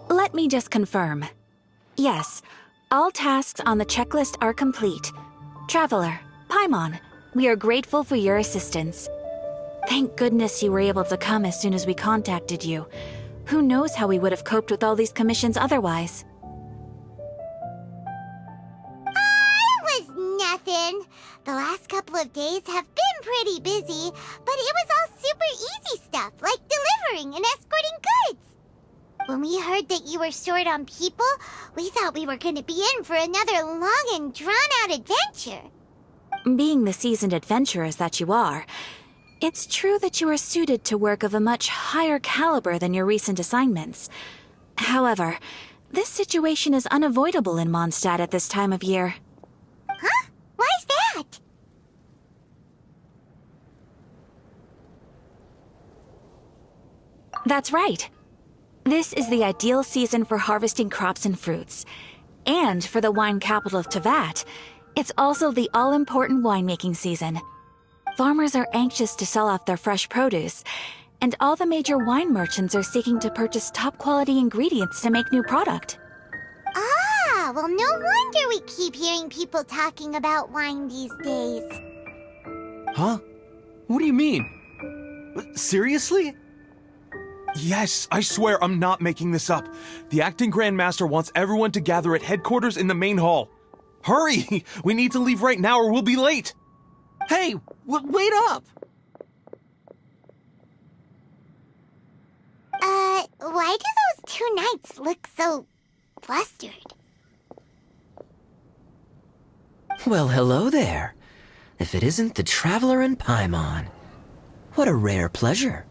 Let me just confirm. Yes, all tasks on the checklist are complete. Traveler, Paimon, we are grateful for your assistance. Thank goodness you were able to come as soon as we contacted you. Who knows how we would have coped with all these commissions otherwise? It was nothing. The last couple of days have been pretty busy, but it was all super easy stuff, like delivering and escorting goods. When we heard that you were short on people, we thought we were going to be in for another long and drawn-out adventure. Being the seasoned adventurers that you are, it's true that you are suited to work of a much higher caliber than your recent assignments. However, this situation is unavoidable in Mondstadt at this time of year. Huh? Why's that? That's right. This is the ideal season for harvesting crops and fruits. And for the wine capital of Teyvat, it's also the all-important winemaking season. Farmers are anxious to sell off their fresh produce, and all the major wine merchants are seeking to purchase top-quality ingredients to make new product. Ah, well, no wonder we keep hearing people talking about wine these days. Huh? What do you mean? Seriously? Yes, I swear I'm not making this up. The acting Grand Master wants everyone to gather at headquarters in the main hall. Hurry! We need to leave right now or we'll be late! Hey, wait up! Why do those two knights look so flustered? Well, hello there. If it isn't the Traveler and Paimon. What a rare pleasure.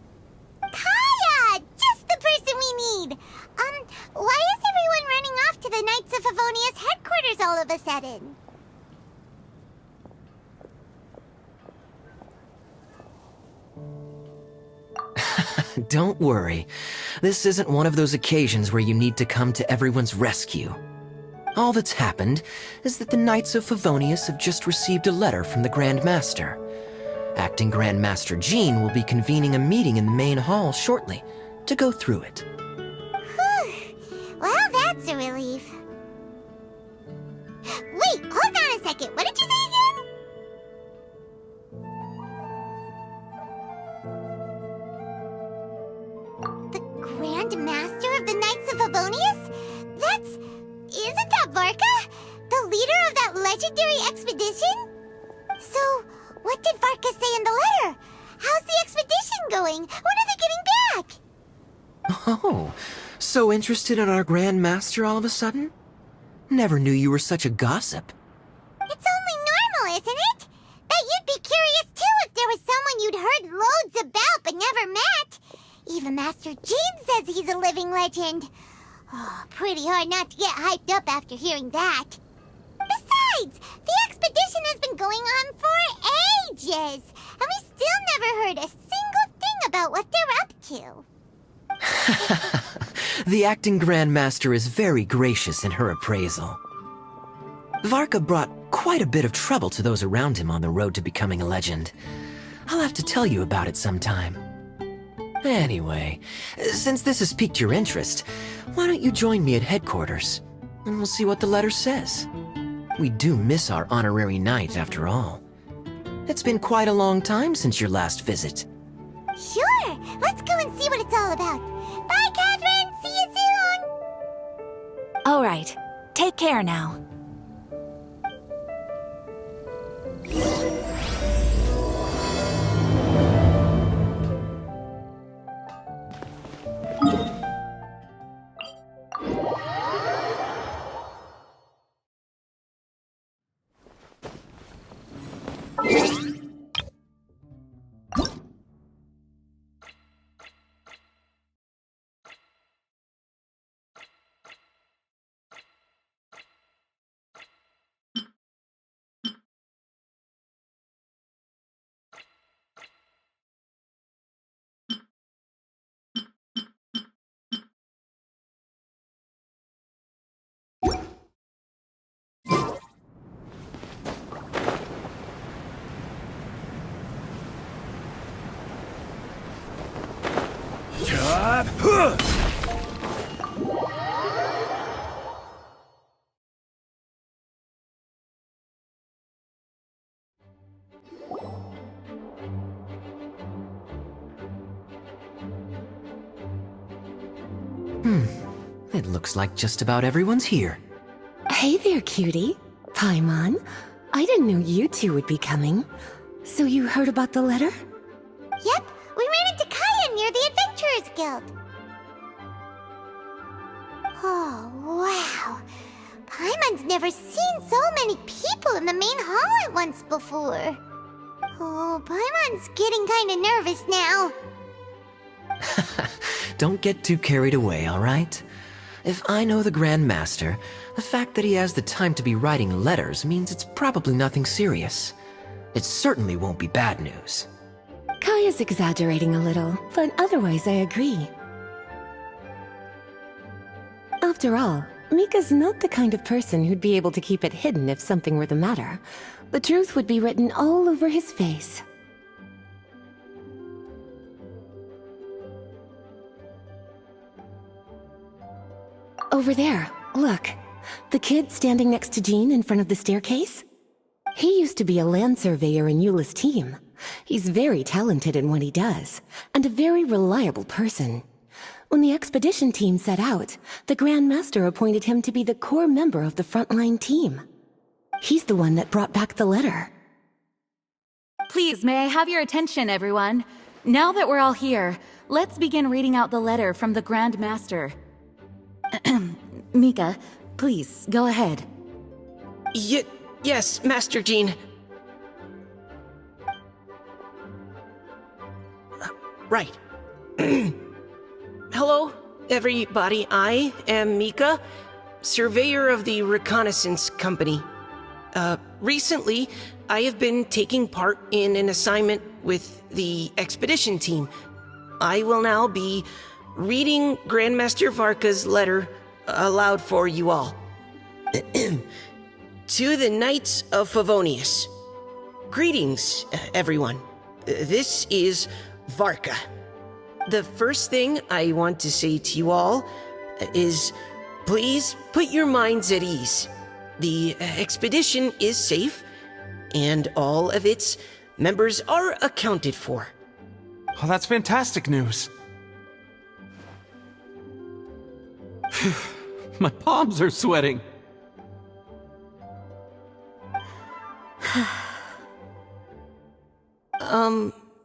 Kaya! Just the person we need! Why is everyone running off to the Knights of Favonius headquarters all of a sudden? Don't worry. This isn't one of those occasions where you need to come to everyone's rescue. All that's happened is that the Knights of Favonius have just received a letter from the Grand Master. Acting Grand Master Jean will be convening a meeting in the main hall shortly to go through it. Whew. Well, that's a relief. Wait, hold on a second. What did you say again? The Grand Master of the Knights of Favonius? Isn't that Varca? The leader of that legendary expedition? So, what did Varca say in the letter? How's the expedition going? When are they getting back? Oh, so interested in our Grand Master all of a sudden? Never knew you were such a gossip. It's only normal, isn't it? Bet you'd be curious too if there was someone you'd heard loads about but never met. Even Master Jean says he's a living legend. Oh, pretty hard not to get hyped up after hearing that. Besides, the expedition has been going on for ages, and we still never heard a single thing about what they're up to. The acting Grand Master is very gracious in her appraisal. Varca brought quite a bit of trouble to those around him on the road to becoming a legend. I'll have to tell you about it sometime. Anyway, since this has piqued your interest, why don't you join me at headquarters, and we'll see what the letter says. We do miss our honorary knight, after all. It's been quite a long time since your last visit. Sure, let's go and see what it's all about. Bye, Catherine! See you soon! All right, take care now. It looks like just about everyone's here. Hey there, cutie. Paimon. I didn't know you two would be coming. So you heard about the letter? Yep, we ran into Kaya near the Adventurers Guild. Oh, wow. Paimon's never seen so many people in the main hall at once before. Oh, Paimon's getting kinda nervous now. Don't get too carried away, all right? If I know the Grand Master, the fact that he has the time to be writing letters means it's probably nothing serious. It certainly won't be bad news. Kaya's exaggerating a little, but otherwise I agree. After all, Mika's not the kind of person who'd be able to keep it hidden if something were the matter. The truth would be written all over his face. Over there, look. The kid standing next to Jean in front of the staircase? He used to be a land surveyor in Eula's team. He's very talented in what he does, and a very reliable person. When the expedition team set out, the Grand Master appointed him to be the core member of the frontline team. He's the one that brought back the letter. Please, may I have your attention, everyone? Now that we're all here, let's begin reading out the letter from the Grand Master. Mika, please, go ahead. Yes, Master Jean. Right. Hello, everybody. I am Mika, surveyor of the Reconnaissance Company. Recently, I have been taking part in an assignment with the expedition team. I will now be reading Grandmaster Varca's letter aloud for you all. To the Knights of Favonius. Greetings, everyone. This is Varca. The first thing I want to say to you all is, please put your minds at ease. The expedition is safe, and all of its members are accounted for. Oh, that's fantastic news. My palms are sweating.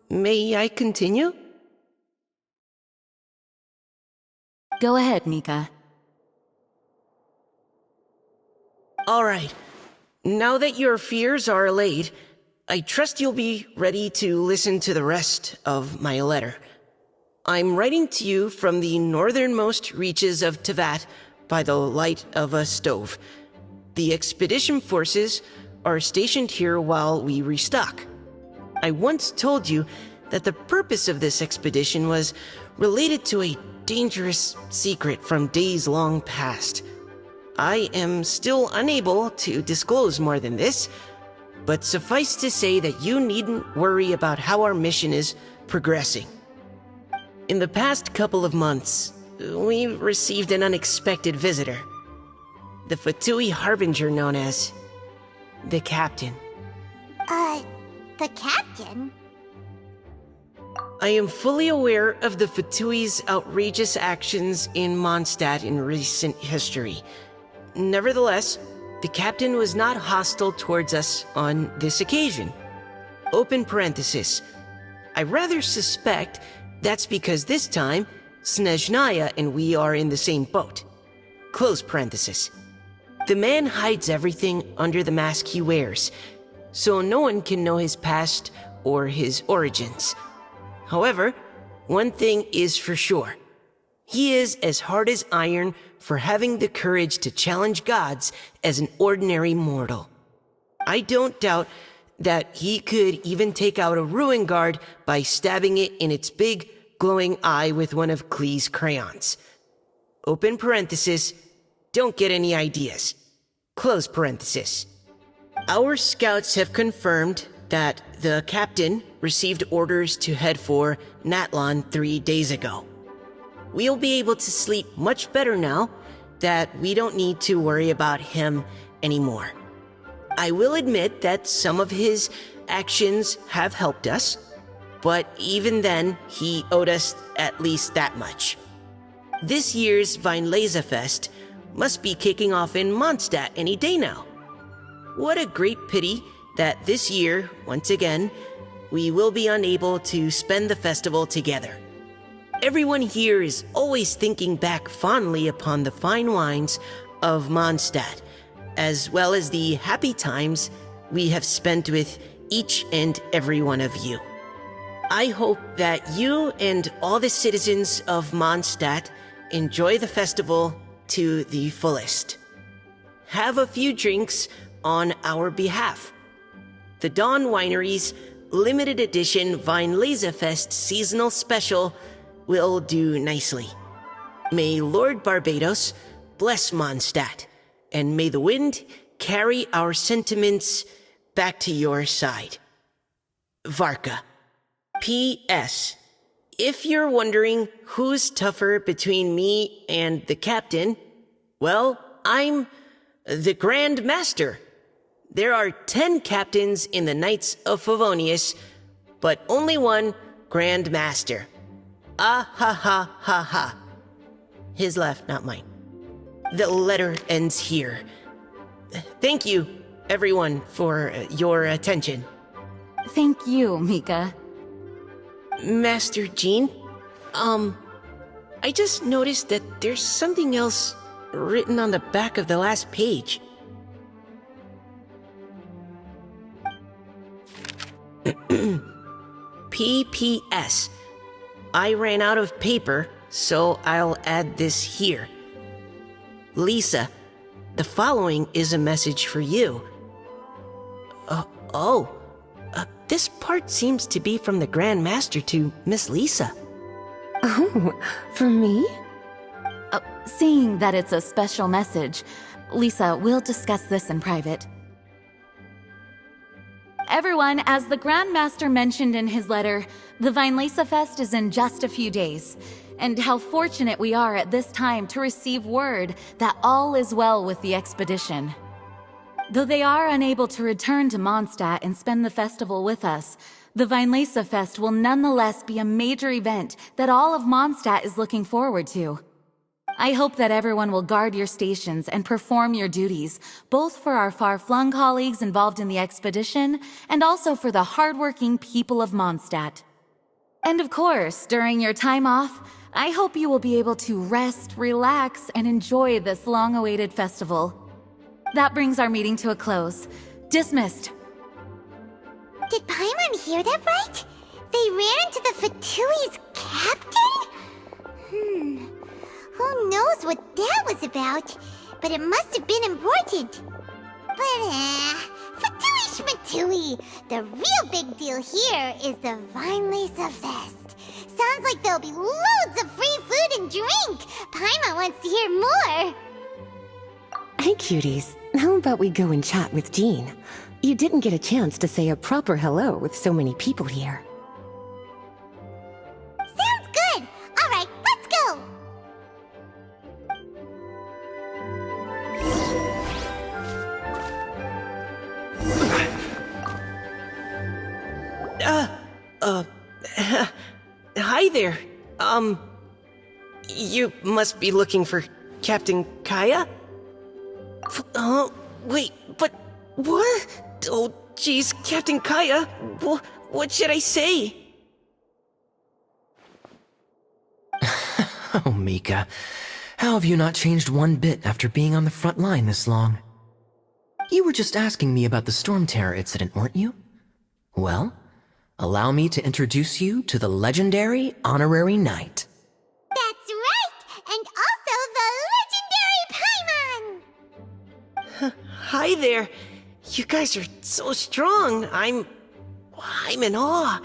May I continue? Go ahead, Mika. All right. Now that your fears are allayed, I trust you'll be ready to listen to the rest of my letter. I'm writing to you from the northernmost reaches of Teyvat by the light of a stove. The expedition forces are stationed here while we restock. I once told you that the purpose of this expedition was related to a dangerous secret from days long past. I am still unable to disclose more than this, but suffice to say that you needn't worry about how our mission is progressing. In the past couple of months, we received an unexpected visitor. The Fatui Harbinger known as the Captain. The Captain? I am fully aware of the Fatui's outrageous actions in Mondstadt in recent history. Nevertheless, the Captain was not hostile towards us on this occasion. Open parenthesis. I rather suspect that's because this time, Snezhnaya and we are in the same boat. Close parenthesis. The man hides everything under the mask he wears, so no one can know his past or his origins. However, one thing is for sure. He is as hard as iron for having the courage to challenge gods as an ordinary mortal. I don't doubt that he could even take out a ruin guard by stabbing it in its big, glowing eye with one of Klee's crayons. Open parenthesis, don't get any ideas. Close parenthesis. Our scouts have confirmed that the Captain received orders to head for Natlon 3 days ago. we'll be able to sleep much better now that we don't need to worry about him anymore. I will admit that some of his actions have helped us, but even then, he owed us at least that much. This year's Vinelaza Fest must be kicking off in Mondstadt any day now. What a great pity that this year, once again, we will be unable to spend the festival together. Everyone here is always thinking back fondly upon the fine wines of Mondstadt, as well as the happy times we have spent with each and every one of you. I hope that you and all the citizens of Mondstadt enjoy the festival to the fullest. Have a few drinks on our behalf. The Dawn Winery's limited edition Vinelaza Fest seasonal special will do nicely. May Lord Barbados bless Mondstadt, and may the wind carry our sentiments back to your side. Varca. P.S. If you're wondering who's tougher between me and the captain, well, I'm the Grand Master. There are 10 captains in the Knights of Favonius, but only one Grand Master. Ah ha ha ha ha. His laugh, not mine. The letter ends here. Thank you, everyone, for your attention. Thank you, Mika. Master Jean, I just noticed that there's something else written on the back of the last page. P.P.S. I ran out of paper, so I'll add this here. Lisa, the following is a message for you. This part seems to be from the Grand Master to Miss Lisa. Oh, for me? Seeing that it's a special message, Lisa, we'll discuss this in private. Everyone, as the Grand Master mentioned in his letter, the Vinelaza Fest is in just a few days. And how fortunate we are at this time to receive word that all is well with the expedition. Though they are unable to return to Mondstadt and spend the festival with us, the Vinelaza Fest will nonetheless be a major event that all of Mondstadt is looking forward to. I hope that everyone will guard your stations and perform your duties, both for our far-flung colleagues involved in the expedition and also for the hardworking people of Mondstadt. And of course, during your time off, I hope you will be able to rest, relax, and enjoy this long-awaited festival. That brings our meeting to a close. Dismissed. Did Paimon hear that right? They ran into the Fatui's captain? Who knows what that was about? But it must have been important. But, Fatui Schmatui! The real big deal here is the Vinelaza Fest. Sounds like there'll be loads of free food and drink. Paimon wants to hear more. Hey, cuties. How about we go and chat with Jean? You didn't get a chance to say a proper hello with so many people here. Sounds good. All right, let's go. Hi there. You must be looking for Captain Kaya? Wait, but what? Oh, geez, Captain Kaya, what should I say? Oh, Mika. How have you not changed one bit after being on the front line this long? You were just asking me about the Storm Terror incident, weren't you? Well, allow me to introduce you to the legendary Honorary Knight. That's right, and also the legendary Paimon. Hi there. You guys are so strong. I'm in awe.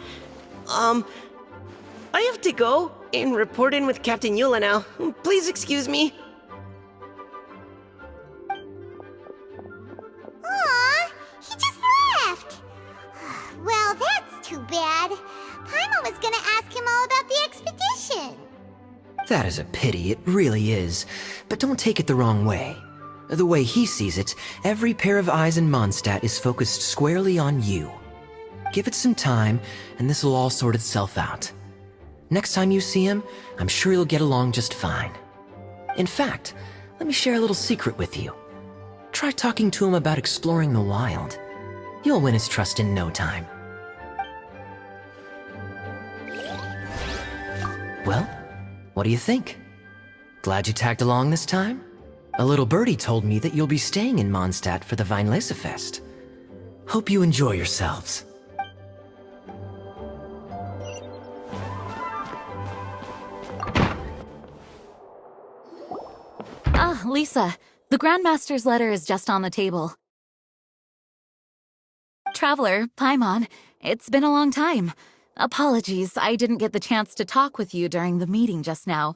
I have to go and report in with Captain Eula now. Please excuse me. Aw, he just left. Well, that's too bad. Paimon was gonna ask him all about the expedition. That is a pity, it really is. But don't take it the wrong way. The way he sees it, every pair of eyes in Mondstadt is focused squarely on you. Give it some time, and this will all sort itself out. Next time you see him, I'm sure you'll get along just fine. In fact, let me share a little secret with you. Try talking to him about exploring the wild. You'll win his trust in no time. Well, what do you think? Glad you tagged along this time? A little birdie told me that you'll be staying in Mondstadt for the Weinlesefest. Hope you enjoy yourselves. Ah, Lisa, the Grandmaster's letter is just on the table. Traveler, Paimon, it's been a long time. Apologies, I didn't get the chance to talk with you during the meeting just now.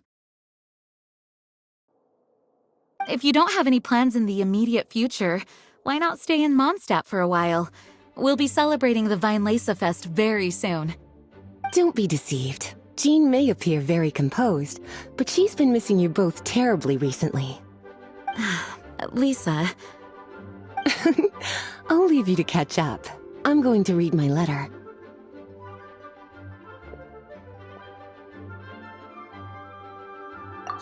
If you don't have any plans in the immediate future, why not stay in Mondstadt for a while? We'll be celebrating the Weinlesefest very soon. Don't be deceived. Jean may appear very composed, but she's been missing you both terribly recently. Lisa... I'll leave you to catch up. I'm going to read my letter.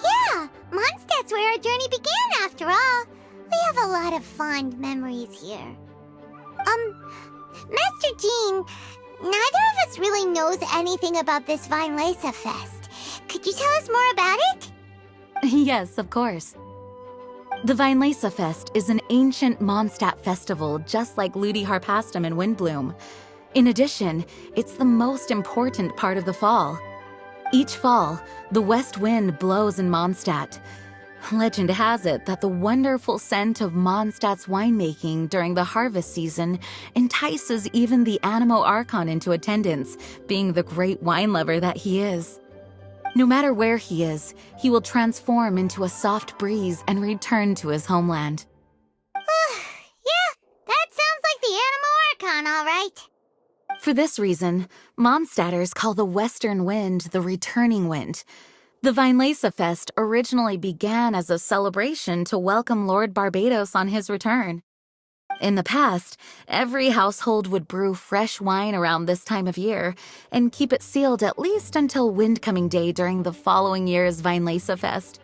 Yeah, Mondstadt's where our journey began after all. We have a lot of fond memories here. Master Jean, neither of us really knows anything about this Weinlesefest. Could you tell us more about it? Yes, of course. The Weinlesefest is an ancient Mondstadt festival just like Ludi Harpastum and Windbloom. In addition, it's the most important part of the fall. Each fall, the west wind blows in Mondstadt. Legend has it that the wonderful scent of Mondstadt's winemaking during the harvest season entices even the Animo Archon into attendance, being the great wine lover that he is. No matter where he is, he will transform into a soft breeze and return to his homeland. Yeah, that sounds like the Animo Archon, all right. For this reason, Mondstadters call the western wind the returning wind. The Weinlesefest originally began as a celebration to welcome Lord Barbados on his return. In the past, every household would brew fresh wine around this time of year and keep it sealed at least until Windcoming Day during the following year's Weinlesefest.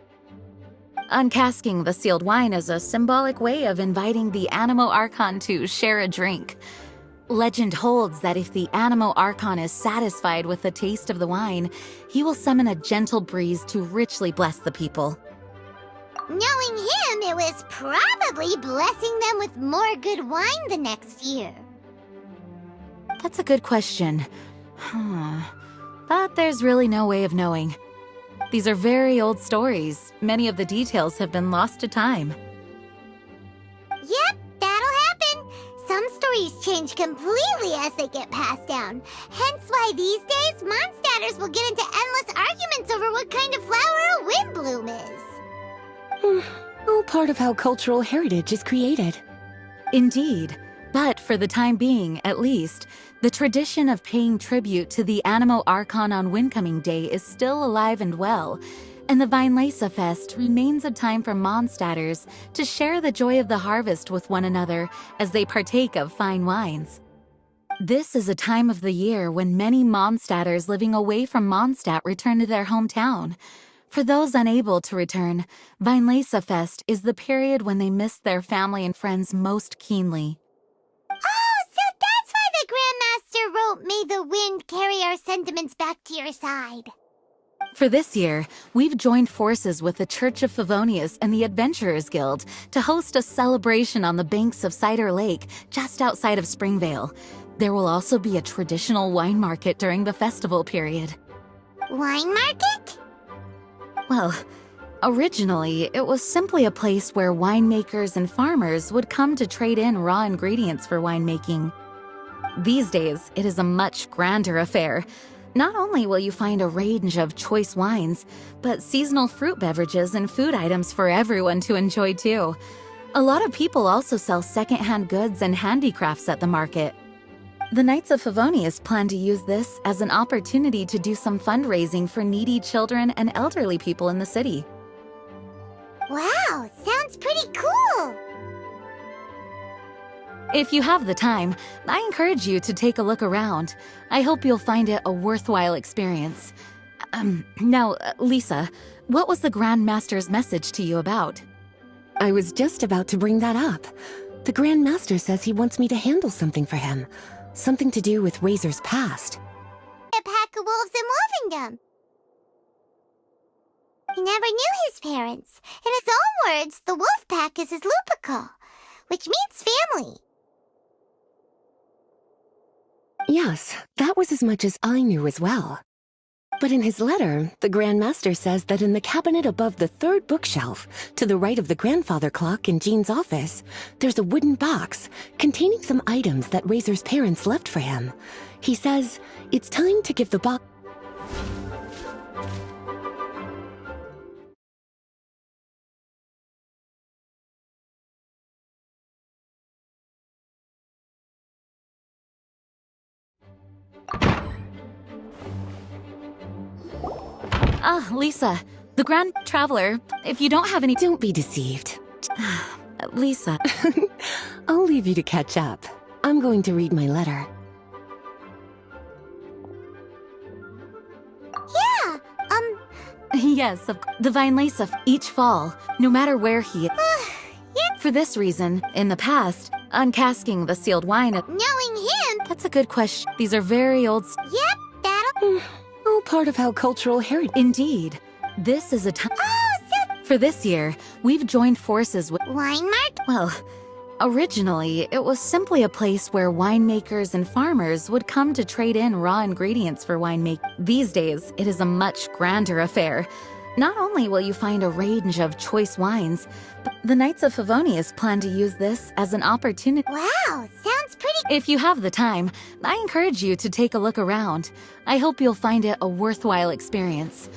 Uncasking the sealed wine is a symbolic way of inviting the Animo Archon to share a drink. Legend holds that if the Animo Archon is satisfied with the taste of the wine, he will summon a gentle breeze to richly bless the people. Knowing him, it was probably blessing them with more good wine the next year. That's a good question. But there's really no way of knowing. These are very old stories. Many of the details have been lost to time. Yep, that'll happen. Some stories change completely as they get passed down. Hence why these days, Mondstadters will get into endless arguments over what kind of flower a windbloom is. All part of how cultural heritage is created. Indeed. But for the time being, at least, the tradition of paying tribute to the Animo Archon on Windcoming Day is still alive and well, and the Weinlesefest remains a time for Mondstadters to share the joy of the harvest with one another as they partake of fine wines. This is a time of the year when many Mondstadters living away from Mondstadt return to their hometown. For those unable to return, Weinlesefest is the period when they miss their family and friends most keenly. Oh, so that's why the Grandmaster wrote, "May the wind carry our sentiments back to your side." For this year, we've joined forces with the Church of Favonius and the Adventurers Guild to host a celebration on the banks of Cider Lake, just outside of Springvale. There will also be a traditional wine market during the festival period. Wine market? Well, originally, it was simply a place where winemakers and farmers would come to trade in raw ingredients for winemaking. These days, it is a much grander affair. Not only will you find a range of choice wines, but seasonal fruit beverages and food items for everyone to enjoy too. A lot of people also sell secondhand goods and handicrafts at the market. The Knights of Favonius plan to use this as an opportunity to do some fundraising for needy children and elderly people in the city. Wow, sounds pretty cool. If you have the time, I encourage you to take a look around. I hope you'll find it a worthwhile experience. Now, Lisa, what was the Grand Master's message to you about? I was just about to bring that up. The Grand Master says he wants me to handle something for him. Something to do with Razor's past. A pack of wolves in Wolvendom. He never knew his parents. In his own words, the wolf pack is his lupical, which means family. Yes, that was as much as I knew as well. But in his letter, the Grand Master says that in the cabinet above the third bookshelf, to the right of the grandfather clock in Jean's office, there's a wooden box containing some items that Razor's parents left for him. He says it's time to give the box... Lisa, the Grand Traveler, if you don't have any... Don't be deceived. Lisa. I'll leave you to catch up. I'm going to read my letter. Yeah, Yes, the vine lace of each fall, no matter where he... yeah. For this reason, in the past, uncasking the sealed wine... Knowing him, That's a good question. These are very old... yep, that'll... All part of how cultural heritage... Indeed. This is a time... Oh, so... For this year, we've joined forces with... Wine Mart? Well, originally, it was simply a place where winemakers and farmers would come to trade in raw ingredients for winemaking. These days, it is a much grander affair. Not only will you find a range of choice wines, but the Knights of Favonius plan to use this as an opportunity. Wow, sounds pretty... If you have the time, I encourage you to take a look around. I hope you'll find it a worthwhile experience.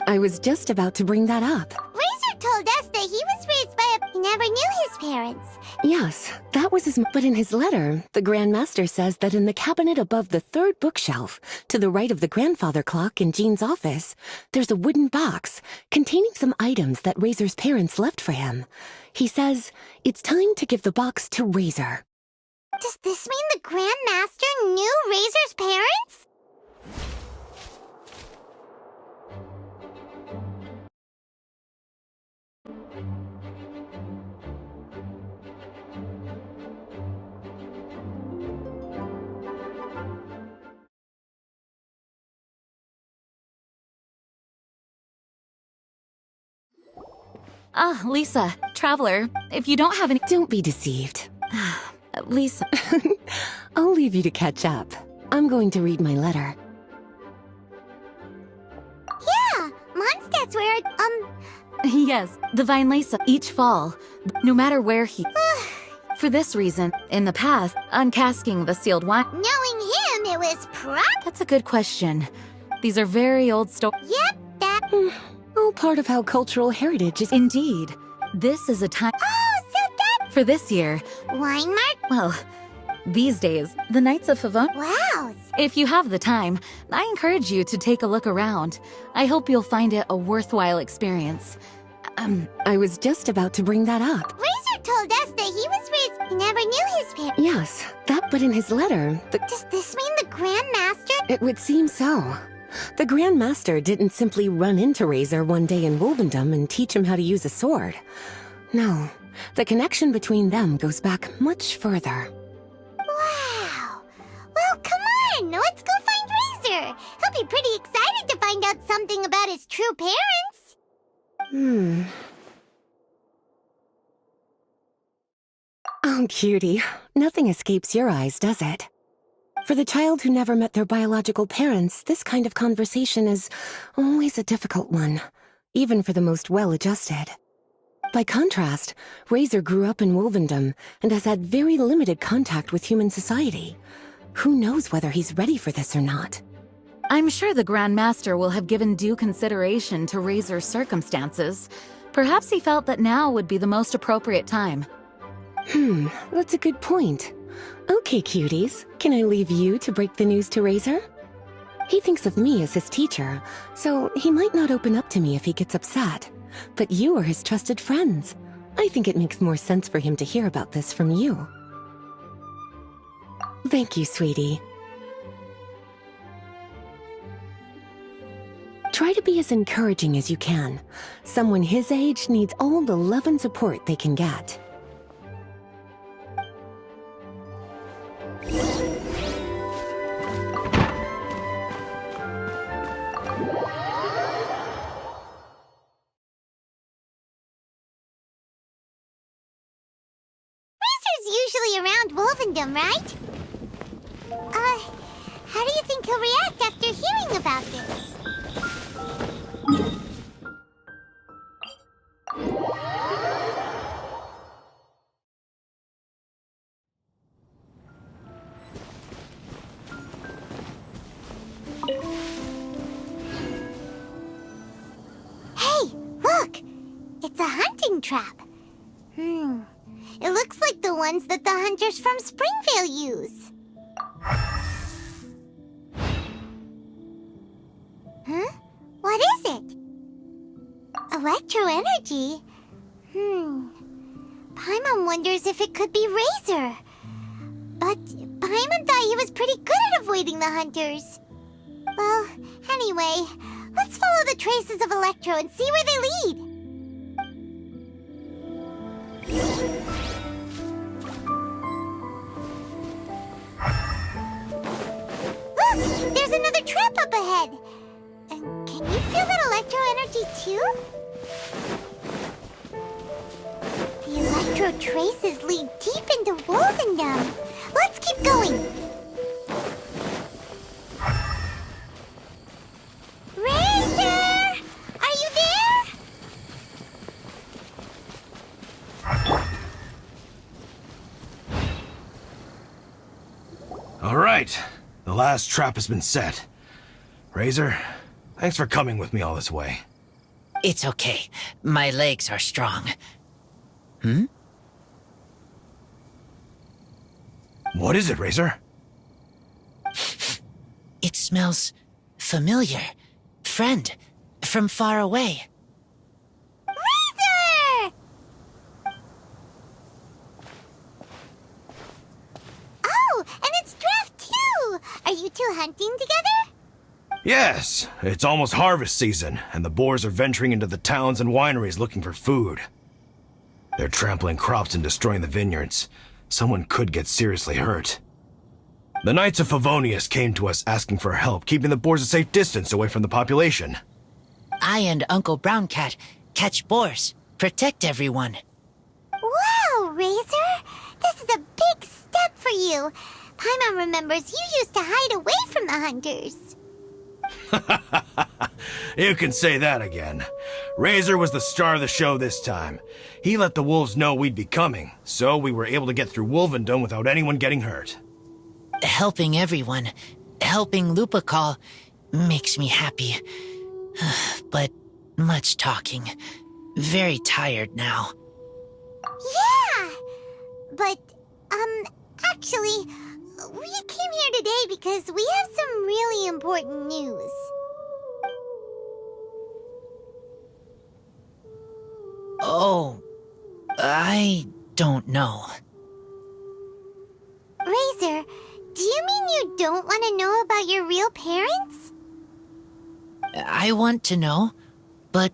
I was just about to bring that up. Razor told us that he was raised by a... He never knew his parents. Yes, that was his... But in his letter, the Grand Master says that in the cabinet above the third bookshelf, to the right of the grandfather clock in Jean's office, there's a wooden box containing some items that Razor's parents left for him. He says it's time to give the box to Razor. Does this mean the Grand Master knew Razor's parents? Lisa, Traveler, if you don't have any... Don't be deceived. Lisa. I'll leave you to catch up. I'm going to read my letter. Yeah, Mondstadt's where... Yes, the vine lace of each fall, no matter where he... For this reason, in the past, uncasking the sealed wine... Knowing him, it was prop... That's a good question. These are very old stories. Yep, that... All part of how cultural heritage is... Indeed. This is a time... Oh, so that... For this year, Wine Mart? well, these days, the Knights of Favonius... Wow. If you have the time, I encourage you to take a look around. I hope you'll find it a worthwhile experience. I was just about to bring that up. Razor told us that he was raised... He never knew his parents. Yes, that... But in his letter, the... Does this mean the Grand Master... It would seem so. The Grand Master didn't simply run into Razor one day in Wolvendom and teach him how to use a sword. No, the connection between them goes back much further. Wow. Well, come on, let's go find Razor. He'll be pretty excited to find out something about his true parents. Oh, cutie. Nothing escapes your eyes, does it? For the child who never met their biological parents, this kind of conversation is always a difficult one, even for the most well-adjusted. By contrast, Razor grew up in Wolvendom and has had very limited contact with human society. Who knows whether he's ready for this or not? I'm sure the Grand Master will have given due consideration to Razor's circumstances. Perhaps he felt that now would be the most appropriate time. That's a good point. Okay, cuties, can I leave you to break the news to Razor? He thinks of me as his teacher, so he might not open up to me if he gets upset. But you are his trusted friends. I think it makes more sense for him to hear about this from you. Thank you, sweetie. Try to be as encouraging as you can. Someone his age needs all the love and support they can get. Usually around Wolvendom, right? How do you think he'll react after hearing about this? Hey, look! It's a hunting trap. It looks like the ones that the hunters from Springvale use. Huh? What is it? Electro energy? Paimon wonders if it could be Razor. But Paimon thought he was pretty good at avoiding the hunters. Well, anyway, let's follow the traces of Electro and see where they lead. Look! There's another trap up ahead! And can you feel that electro energy too? The electro traces lead deep into Wolvendom. Let's keep going! Razor! Are you there? All right. The last trap has been set. Razor, thanks for coming with me all this way. It's okay. My legs are strong. What is it, Razor? It smells familiar. Friend, from far away. Razor! Oh, and it's Draft too! Are you two hunting together? Yes, it's almost harvest season, and the boars are venturing into the towns and wineries looking for food. They're trampling crops and destroying the vineyards. Someone could get seriously hurt. The Knights of Favonius came to us asking for help, keeping the boars a safe distance away from the population. I and Uncle Brown Cat catch boars, protect everyone. Wow, Razor! This is a big step for you. Paimon remembers you used to hide away from the hunters. You can say that again. Razor was the star of the show this time. He let the wolves know we'd be coming, so we were able to get through Wolvendom without anyone getting hurt. Helping everyone, helping Lupical, makes me happy. But much talking. Very tired now. Yeah! But, actually, we came here today because we have some really important news. Oh, I don't know. Razor, do you mean you don't want to know about your real parents? I want to know, but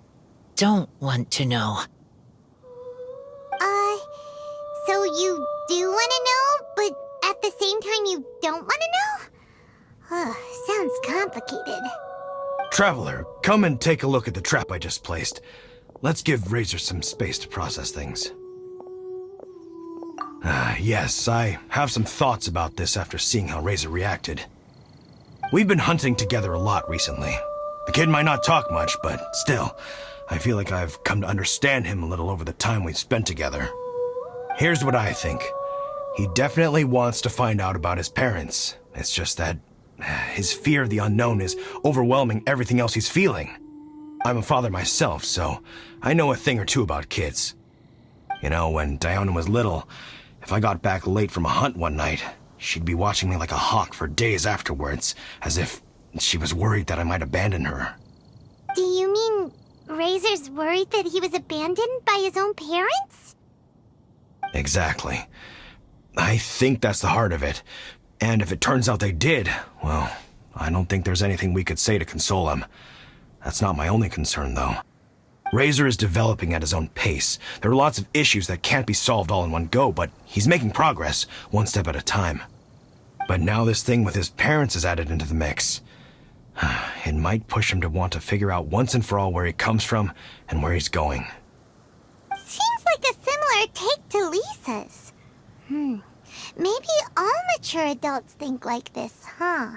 don't want to know. So you do want to know, but at the same time you don't want to know? Sounds complicated. Traveler, come and take a look at the trap I just placed. Let's give Razor some space to process things. Yes, I have some thoughts about this after seeing how Razor reacted. We've been hunting together a lot recently. The kid might not talk much, but still, I feel like I've come to understand him a little over the time we've spent together. Here's what I think. He definitely wants to find out about his parents. It's just that his fear of the unknown is overwhelming everything else he's feeling. I'm a father myself, so I know a thing or two about kids. You know, when Diona was little, If I got back late from a hunt one night, she'd be watching me like a hawk for days afterwards, as if she was worried that I might abandon her. Do you mean Razor's worried that he was abandoned by his own parents? Exactly. I think that's the heart of it. And if it turns out they did, well, I don't think there's anything we could say to console him. That's not my only concern, though. Razor is developing at his own pace. There are lots of issues that can't be solved all in one go, but he's making progress, one step at a time. But now this thing with his parents is added into the mix. It might push him to want to figure out once and for all where he comes from and where he's going. Seems like a similar take to Lisa's. Maybe all mature adults think like this, huh?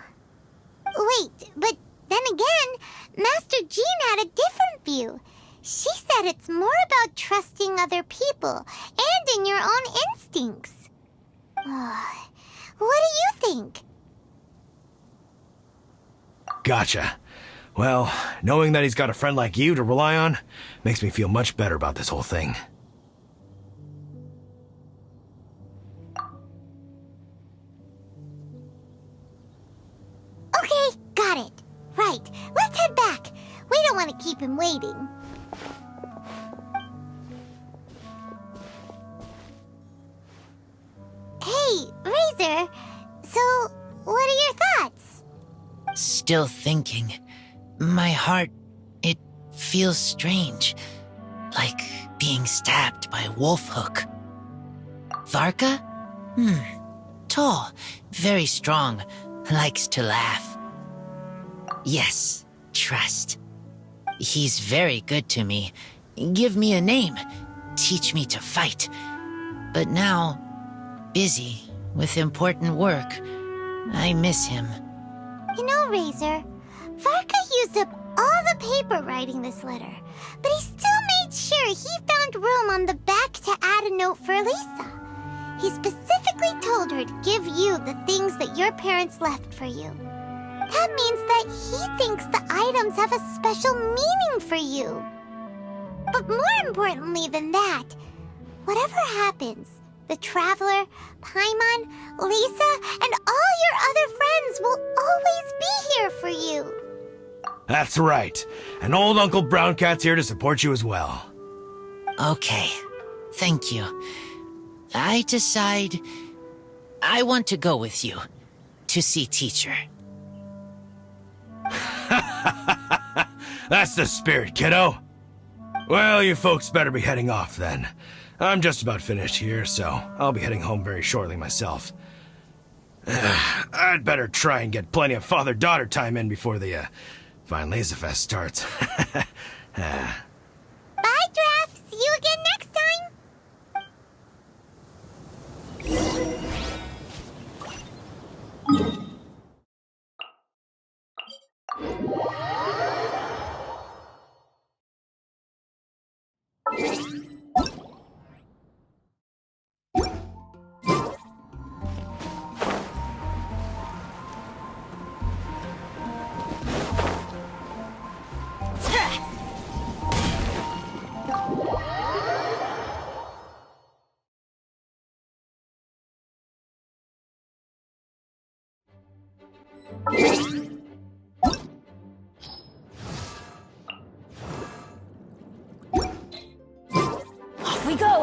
Wait, but then again, Master Jean had a different view. She said it's more about trusting other people and in your own instincts. What do you think? Gotcha. Well, knowing that he's got a friend like you to rely on makes me feel much better about this whole thing. Okay, got it. Right, let's head back. We don't want to keep him waiting. Hey, Razor. So, what are your thoughts? Still thinking. My heart, it feels strange. Like being stabbed by a wolf hook. Varca? Tall, very strong, likes to laugh. Yes, trust. He's very good to me. Give me a name. Teach me to fight. But now, busy with important work. I miss him. You know, Razor, Varca used up all the paper writing this letter, but he still made sure he found room on the back to add a note for Lisa. He specifically told her to give you the things that your parents left for you. That means that he thinks the items have a special meaning for you. But more importantly than that, whatever happens, the Traveler, Paimon, Lisa, and all your other friends will always be here for you. That's right. And old Uncle Brown Cat's here to support you as well. Okay, thank you. I decide I want to go with you to see teacher. That's the spirit, kiddo. Well, you folks better be heading off then. I'm just about finished here, so I'll be heading home very shortly myself. I'd better try and get plenty of father-daughter time in before the Fine Laser Fest starts. Bye, Draf. See you again next time. Off we go!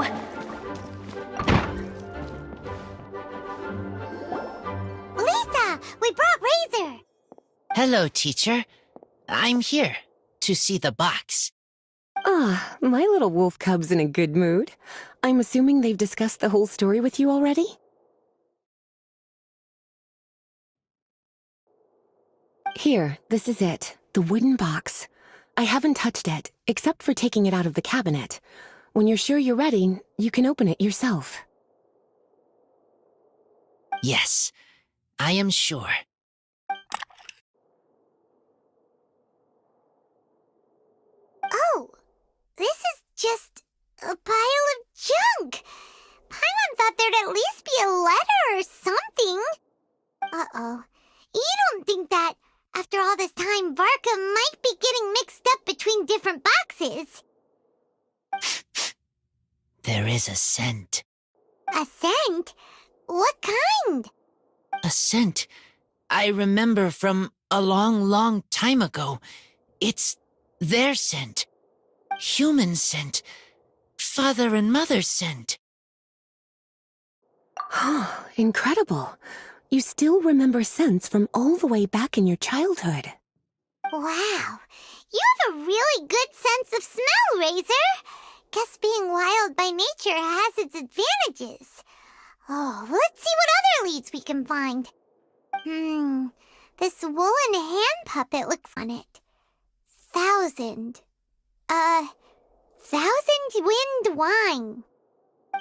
Lisa, we brought Razor. Hello, teacher. I'm here to see the box. Ah, my little wolf cub's in a good mood. I'm assuming they've discussed the whole story with you already? Here, this is it. The wooden box. I haven't touched it, except for taking it out of the cabinet. When you're sure you're ready, you can open it yourself. Yes, I am sure. Oh, this is just a pile of junk. Paimon thought there'd at least be a letter or something. Uh-oh. You don't think that, after all this time, Varca might be getting mixed up between different boxes? There is a scent. A scent? What kind? A scent I remember from a long, long time ago. It's their scent. Human scent. Father and mother scent. Incredible. You still remember scents from all the way back in your childhood. Wow. You have a really good sense of smell, Razor. Guess being wild by nature has its advantages. Oh, let's see what other leads we can find. This woolen hand puppet looks on it. 1,000 wind wine.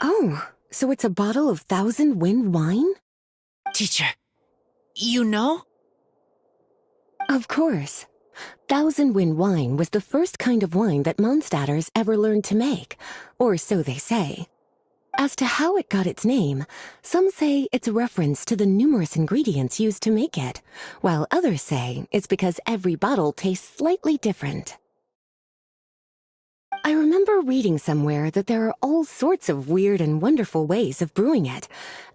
Oh, so it's a bottle of 1,000 wind wine? Teacher, you know? Of course. 1,000 wind wine was the first kind of wine that Mondstadters ever learned to make, or so they say. As to how it got its name, some say it's a reference to the numerous ingredients used to make it, while others say it's because every bottle tastes slightly different. I remember reading somewhere that there are all sorts of weird and wonderful ways of brewing it,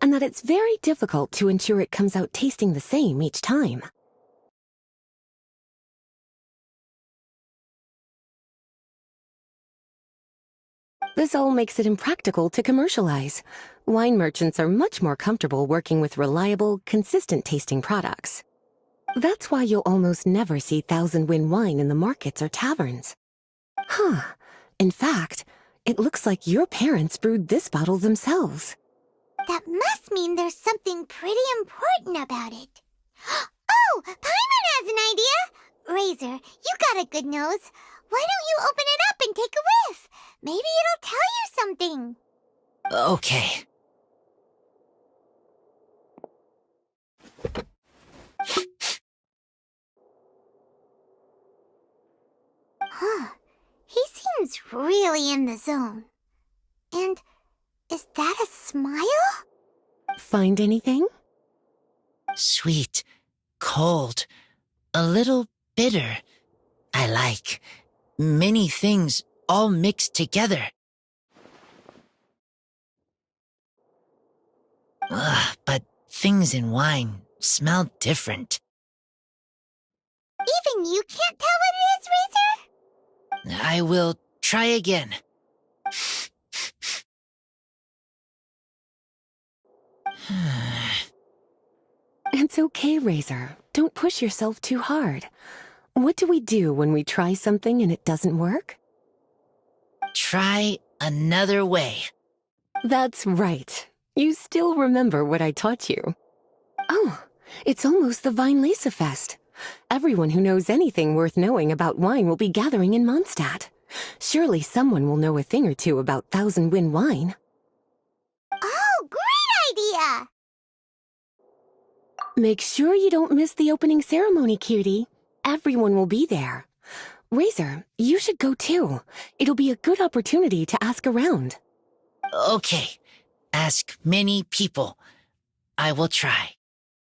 and that it's very difficult to ensure it comes out tasting the same each time. This all makes it impractical to commercialize. Wine merchants are much more comfortable working with reliable, consistent-tasting products. That's why you'll almost never see 1,000 wind wine in the markets or taverns. In fact, it looks like your parents brewed this bottle themselves. That must mean there's something pretty important about it. Oh, Paimon has an idea! Razor, you got a good nose. Why don't you open it up and take a whiff? Maybe it'll tell you something. Okay. He seems really in the zone. And is that a smile? Find anything? Sweet, cold, a little bitter. I like many things all mixed together. But things in wine smell different. Even you can't tell what it is, Razor? I will try again. It's okay, Razor. Don't push yourself too hard. What do we do when we try something and it doesn't work? Try another way. That's right. You still remember what I taught you. Oh, it's almost the Vine Lisa Fest. Everyone who knows anything worth knowing about wine will be gathering in Mondstadt. Surely someone will know a thing or two about 1,000 wind wine. Oh, great idea! Make sure you don't miss the opening ceremony, cutie. Everyone will be there. Razor, you should go too. It'll be a good opportunity to ask around. Okay. Ask many people. I will try.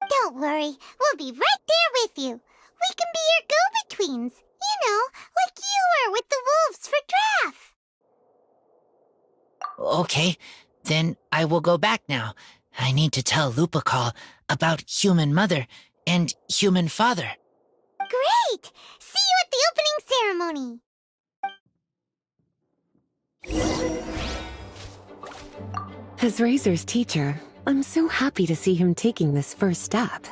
Don't worry, we'll be right there with you. We can be your go-betweens. You know, like you were with the wolves for Draff. Okay, then I will go back now. I need to tell Lupacol about human mother and human father. Great! See you at the opening ceremony. As Razor's teacher, I'm so happy to see him taking this first step.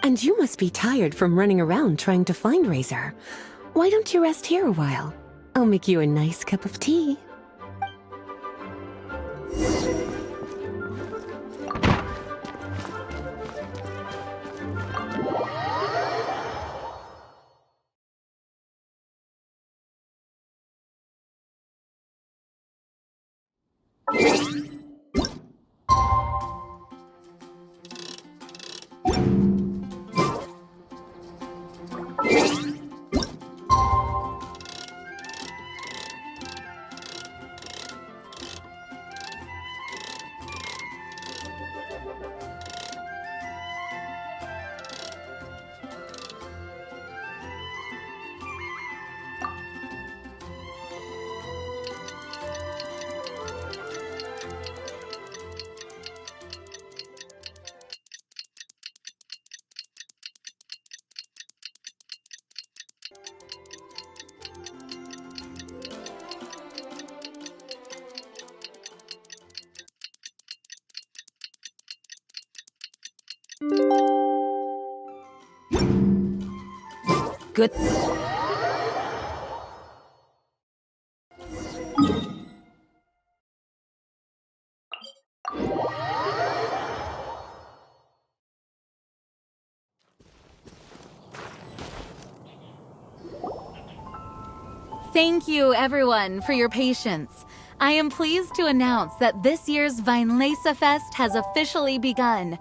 And you must be tired from running around trying to find Razor. Why don't you rest here a while? I'll make you a nice cup of tea. Good. Thank you, everyone, for your patience. I am pleased to announce that this year's Weinlese Fest has officially begun.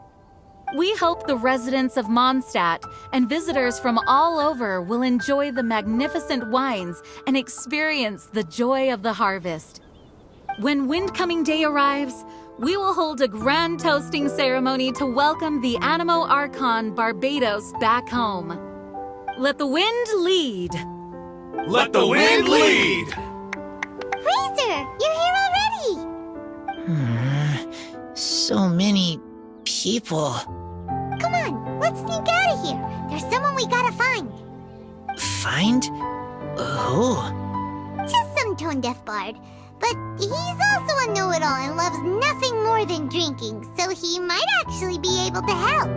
We hope the residents of Mondstadt and visitors from all over will enjoy the magnificent wines and experience the joy of the harvest. When Windcoming Day arrives, we will hold a grand toasting ceremony to welcome the Animo Archon Barbados back home. Let the wind lead. Let the wind lead! Razor, you're here already! So many people. Come on, let's sneak out of here. There's someone we gotta find. Find? Who? Just some tone-deaf bard. But he's also a know-it-all and loves nothing more than drinking, so he might actually be able to help.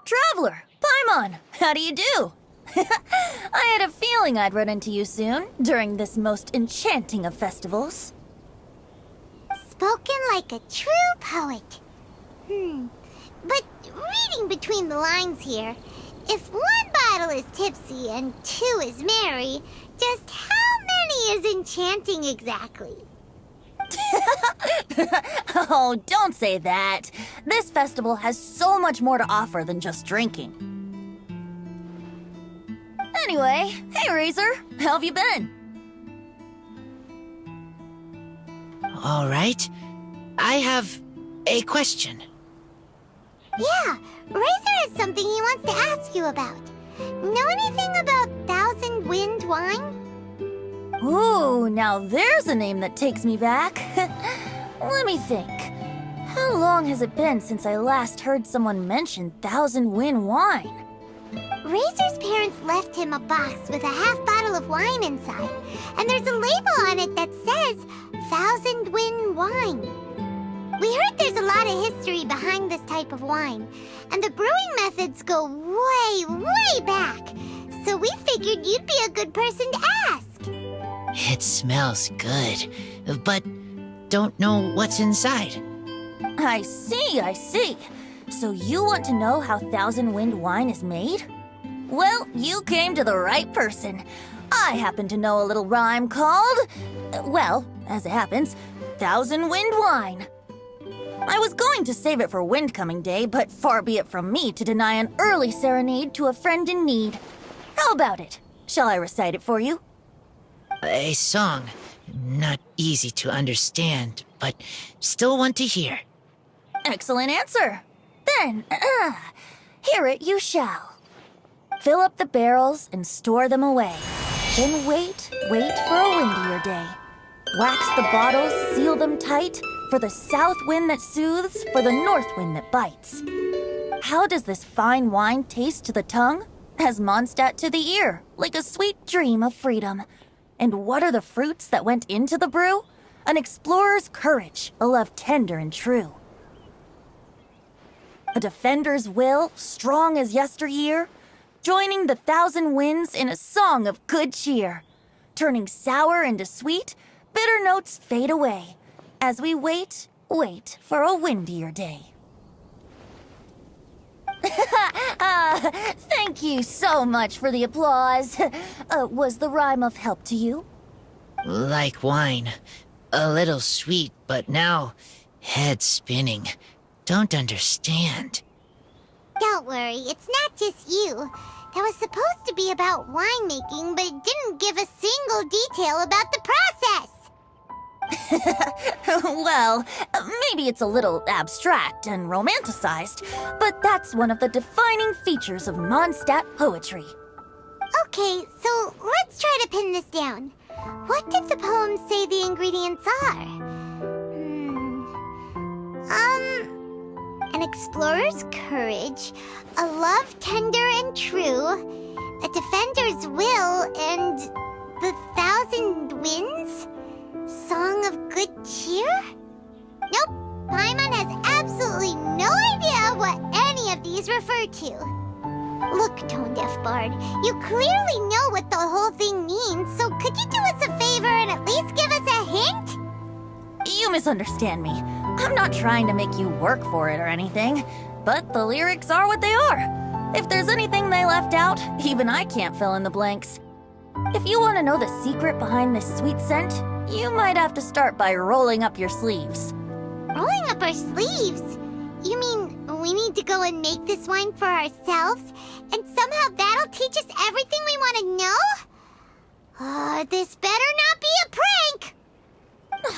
Traveler, Paimon, how do you do? I had a feeling I'd run into you soon, during this most enchanting of festivals. Spoken like a true poet. But reading between the lines here, if one bottle is tipsy and two is merry, just how many is enchanting exactly? Oh, don't say that. This festival has so much more to offer than just drinking. Anyway, hey Razor, how have you been? All right. I have a question. Yeah, Razor has something he wants to ask you about. Know anything about Thousand Wind wine? Ooh, now there's a name that takes me back. Let me think. How long has it been since I last heard someone mention Thousand Wind wine? Razor's parents left him a box with a half bottle of wine inside, and there's a label on it that says Thousand Wind wine. We heard there's a lot of history behind this type of wine, and the brewing methods go way, way back. So we figured you'd be a good person to ask. It smells good, but don't know what's inside. I see, I see. So you want to know how Thousand Wind wine is made? Well, you came to the right person. I happen to know a little rhyme called, well, as it happens, Thousand Wind wine. I was going to save it for Windcoming Day, but far be it from me to deny an early serenade to a friend in need. How about it? Shall I recite it for you? A song. Not easy to understand, but still want to hear. Excellent answer. Then, hear it you shall. Fill up the barrels and store them away. Then wait for a windier day. Wax the bottles, seal them tight, for the south wind that soothes, for the north wind that bites. How does this fine wine taste to the tongue? As Mondstadt to the ear, like a sweet dream of freedom. And what are the fruits that went into the brew? An explorer's courage, a love tender and true. A defender's will, strong as yesteryear, joining the thousand winds in a song of good cheer. Turning sour into sweet, bitter notes fade away. As we wait wait for a windier day. Thank you so much for the applause. Was the rhyme of help to you? Like wine. A little sweet, but now head spinning. Don't understand. Don't worry, it's not just you. That was supposed to be about winemaking, but it didn't give a single detail about the process. Well, maybe it's a little abstract and romanticized, but that's one of the defining features of Mondstadt poetry. Okay, so let's try to pin this down. What did the poem say the ingredients are? An explorer's courage, a love tender and true, a defender's will, and the 1,000 winds? Song of good cheer? Nope, Paimon has absolutely no idea what any of these refer to. Look, Tone Deaf Bard, you clearly know what the whole thing means, so could you do us a favor and at least give us a hint? You misunderstand me. I'm not trying to make you work for it or anything, but the lyrics are what they are. If there's anything they left out, even I can't fill in the blanks. If you want to know the secret behind this sweet scent, you might have to start by rolling up your sleeves. Rolling up our sleeves? You mean we need to go and make this wine for ourselves, and somehow that'll teach us everything we want to know? This better not be a prank!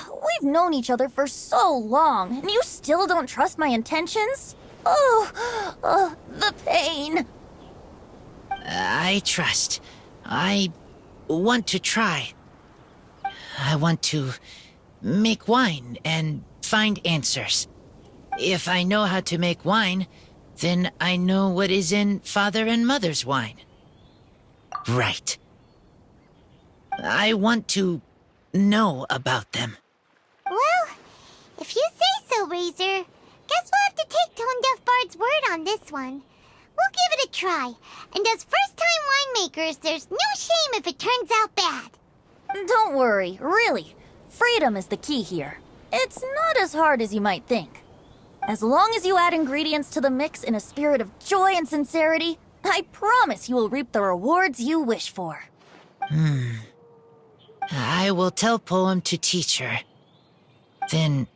We've known each other for so long, and you still don't trust my intentions? Oh, the pain. I trust. I want to try. I want to make wine and find answers. If I know how to make wine, then I know what is in Father and Mother's wine. Right. I want to know about them. Well, if you say so, Razor, guess we'll have to take Tone Deaf Bard's word on this one. We'll give it a try, and as first-time winemakers, there's no shame if it turns out bad. Don't worry, really. Freedom is the key here. It's not as hard as you might think. As long as you add ingredients to the mix in a spirit of joy and sincerity, I promise you will reap the rewards you wish for. I will tell Poem to teach her. Then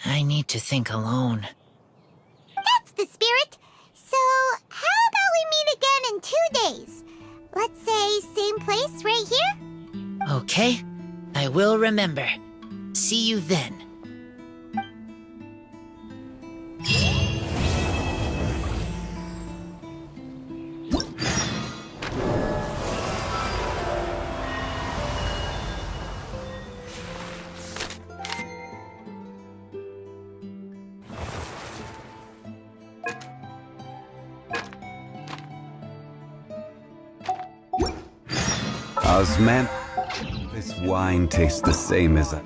I need to think alone. That's the spirit. So, how about we meet again in 2 days? Let's say same place right here? Okay, I will remember. See you then. Osman, this wine tastes the same as a...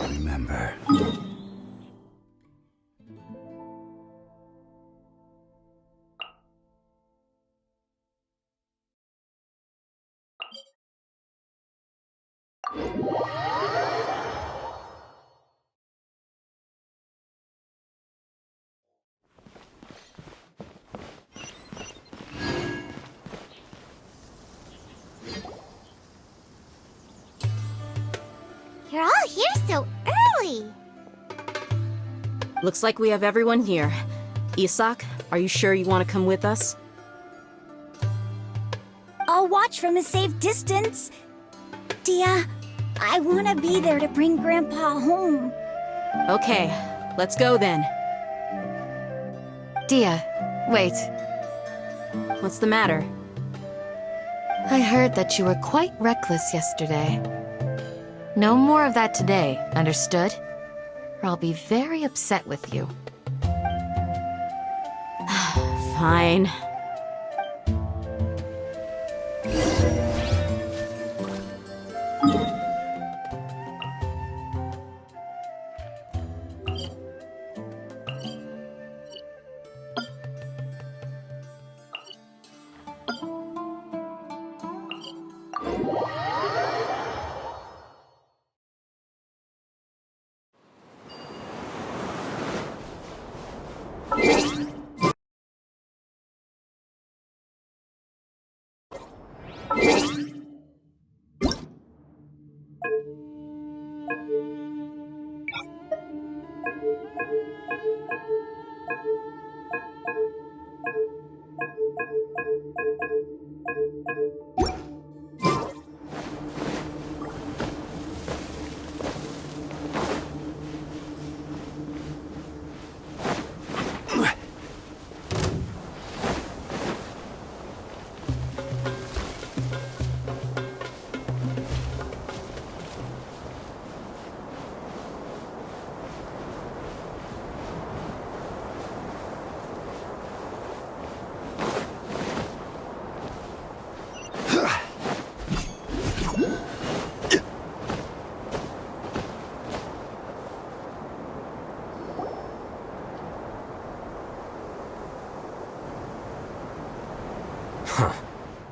Remember. You're all here so early. Looks like we have everyone here. Isak, are you sure you want to come with us? I'll watch from a safe distance. Dia, I want to be there to bring Grandpa home. Okay, let's go then. Dia, wait. What's the matter? I heard that you were quite reckless yesterday. No more of that today, understood? Or I'll be very upset with you. Fine.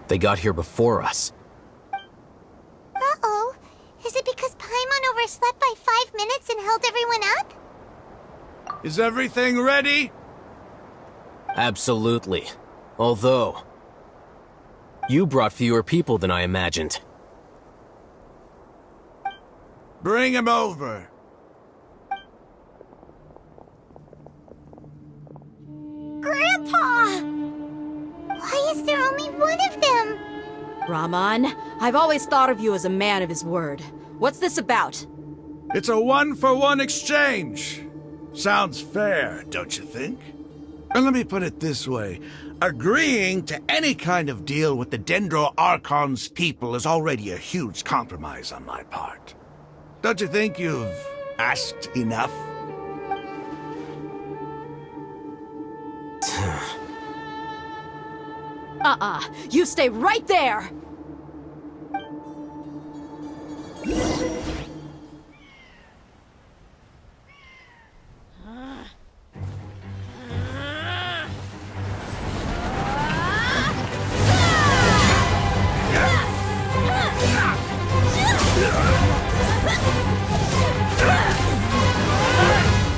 They got here before us. Uh-oh. Is it because Paimon overslept by 5 minutes and held everyone up? Is everything ready? Absolutely. Although, you brought fewer people than I imagined. Bring him over. Grandpa! Why is there only one of them? Raman, I've always thought of you as a man of his word. What's this about? It's a one-for-one exchange. Sounds fair, don't you think? And let me put it this way. Agreeing to any kind of deal with the Dendro Archon's people is already a huge compromise on my part. Don't you think you've asked enough? You stay right there!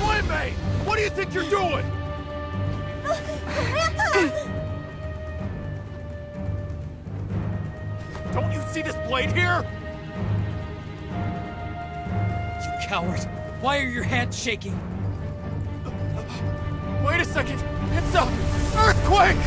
Wait, what do you think you're doing? Don't you see this blade here? You coward! Why are your hands shaking? Wait a second! It's a earthquake!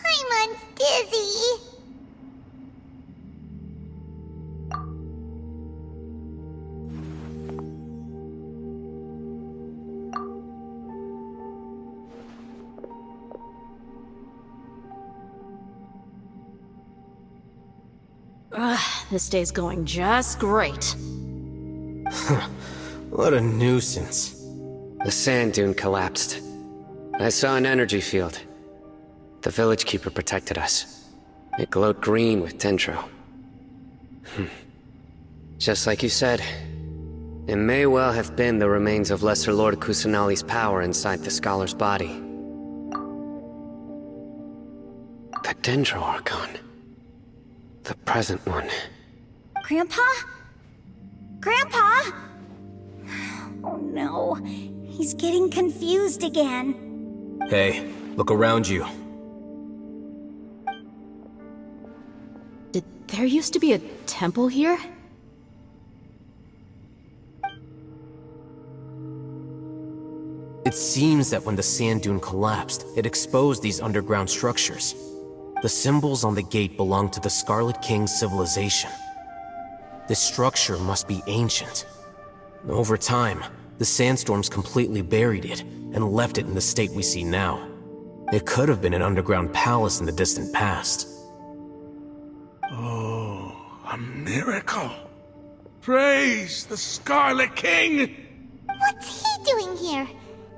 Paimon's dizzy. This day's going just great. What a nuisance. The sand dune collapsed. I saw an energy field. The village keeper protected us. It glowed green with dendro. Just like you said, it may well have been the remains of Lesser Lord Kusanali's power inside the scholar's body. The Dendro Archon. The present one. Grandpa? Grandpa? Oh no, he's getting confused again. Hey, look around you. Did there used to be a temple here? It seems that when the sand dune collapsed, it exposed these underground structures. The symbols on the gate belong to the Scarlet King's civilization. This structure must be ancient. Over time, the sandstorms completely buried it and left it in the state we see now. It could have been an underground palace in the distant past. Oh, a miracle. Praise the Scarlet King! What's he doing here?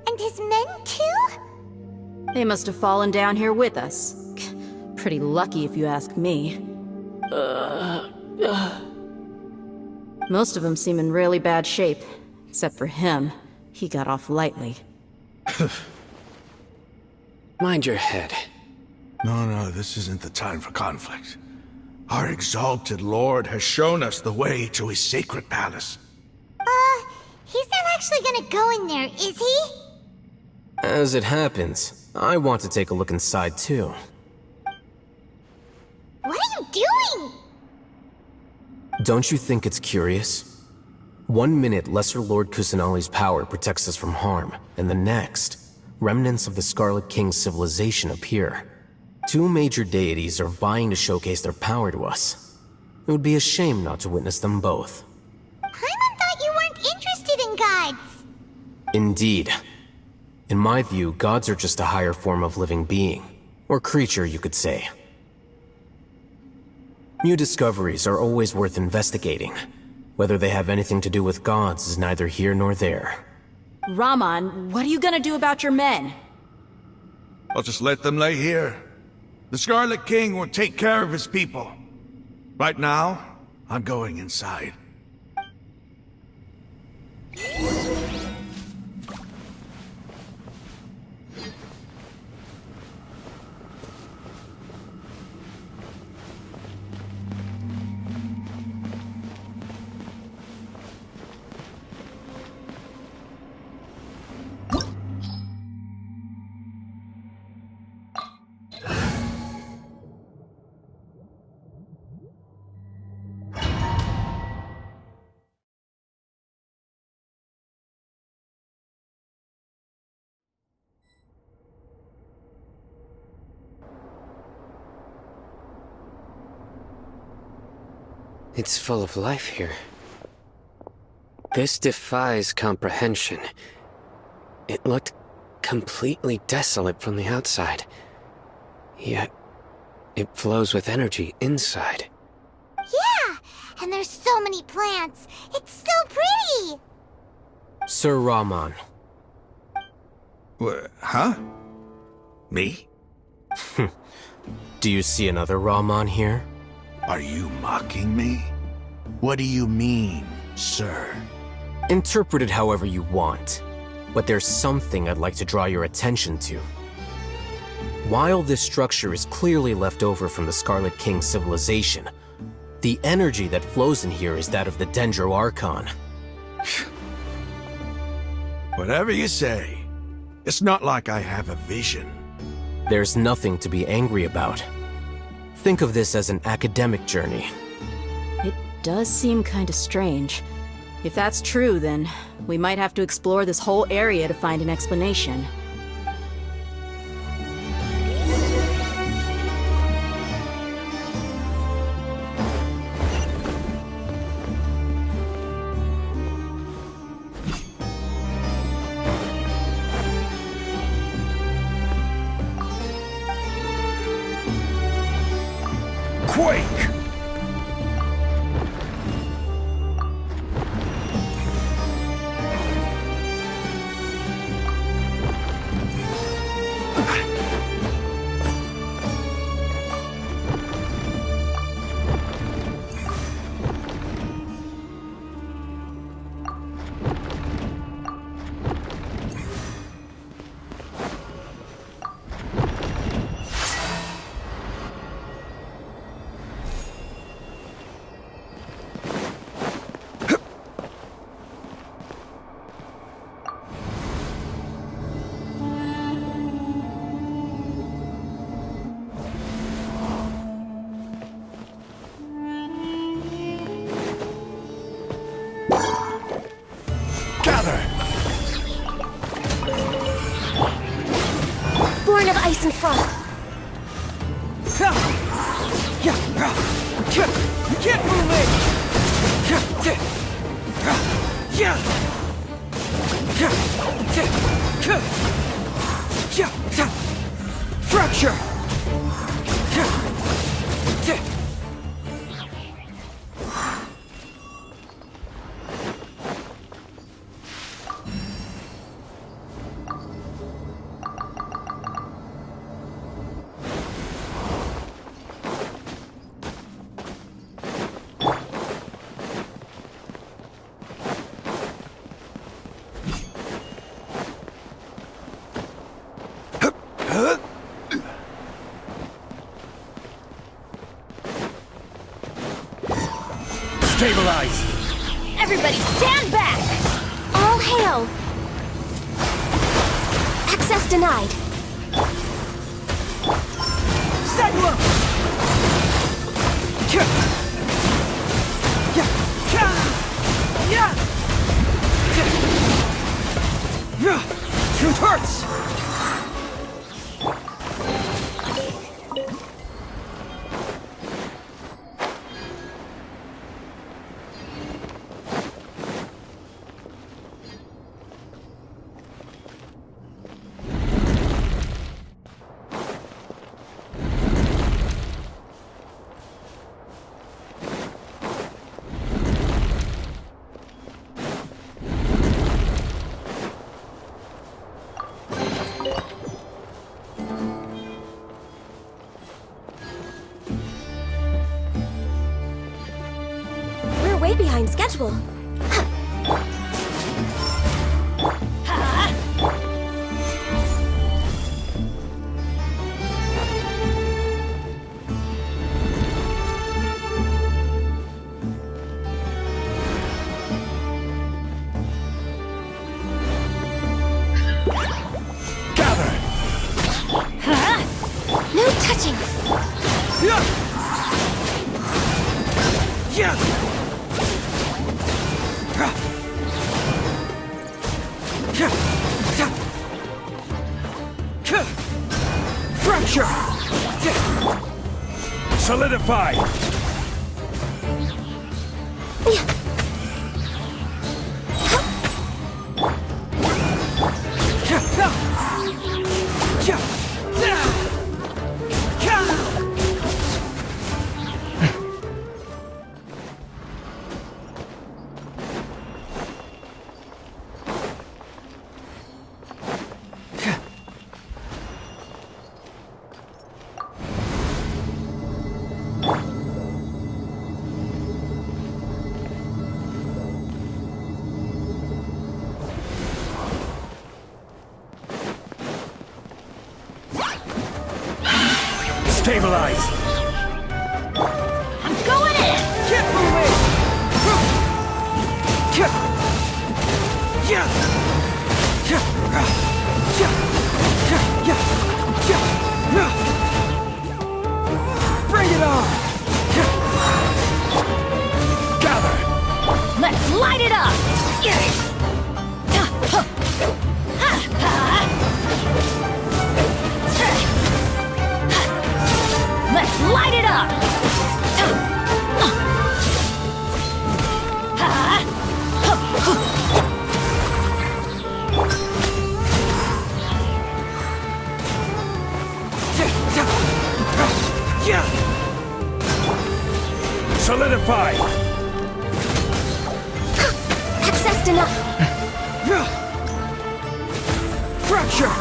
And his men too? They must have fallen down here with us. Pretty lucky if you ask me. Most of them seem in really bad shape. Except for him. He got off lightly. Mind your head. No, this isn't the time for conflict. Our exalted lord has shown us the way to his sacred palace. He's not actually gonna go in there, is he? As it happens, I want to take a look inside too. What are you doing? Don't you think it's curious? 1 minute, Lesser Lord Kusanali's power protects us from harm, and the next, remnants of the Scarlet King's civilization appear. 2 major deities are vying to showcase their power to us. It would be a shame not to witness them both. Paimon thought you weren't interested in gods. Indeed. In my view, gods are just a higher form of living being, or creature, you could say. New discoveries are always worth investigating. Whether they have anything to do with gods is neither here nor there. Raman, what are you gonna do about your men? I'll just let them lay here. The Scarlet King will take care of his people. Right now, I'm going inside. It's full of life here. This defies comprehension. It looked completely desolate from the outside. Yet, it flows with energy inside. Yeah, and there's so many plants. It's so pretty. Sir Raman. Huh? Me? Do you see another Raman here? Are you mocking me? What do you mean, sir? Interpret it however you want, but there's something I'd like to draw your attention to. While this structure is clearly left over from the Scarlet King's civilization, the energy that flows in here is that of the Dendro Archon. Whatever you say. It's not like I have a vision. There's nothing to be angry about. Think of this as an academic journey. It does seem kinda strange. If that's true, then we might have to explore this whole area to find an explanation. Quake! Gather! Ice and frost. You can't move it! Fracture! Stabilize! Everybody stand back! All hail! Access denied. Segla! Truth hurts! We're way behind schedule. No touching! Fracture! Solidify! Stabilize! I'm going in! Get moving! Bring it on! Gather! Let's light it up! Let's light it up! Solidify! Access denied. Fracture!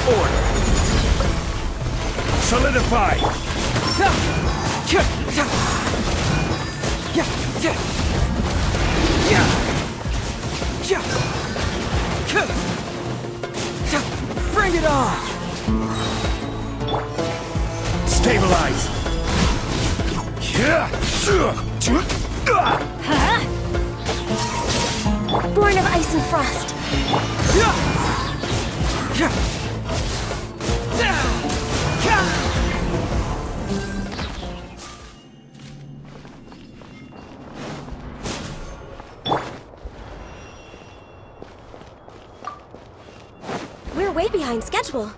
order. Solidify! Bring it on! Stabilize! Born of ice and frost. We're way behind schedule.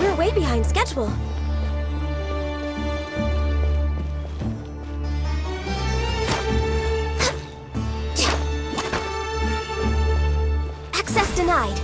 We're way behind schedule. Access denied.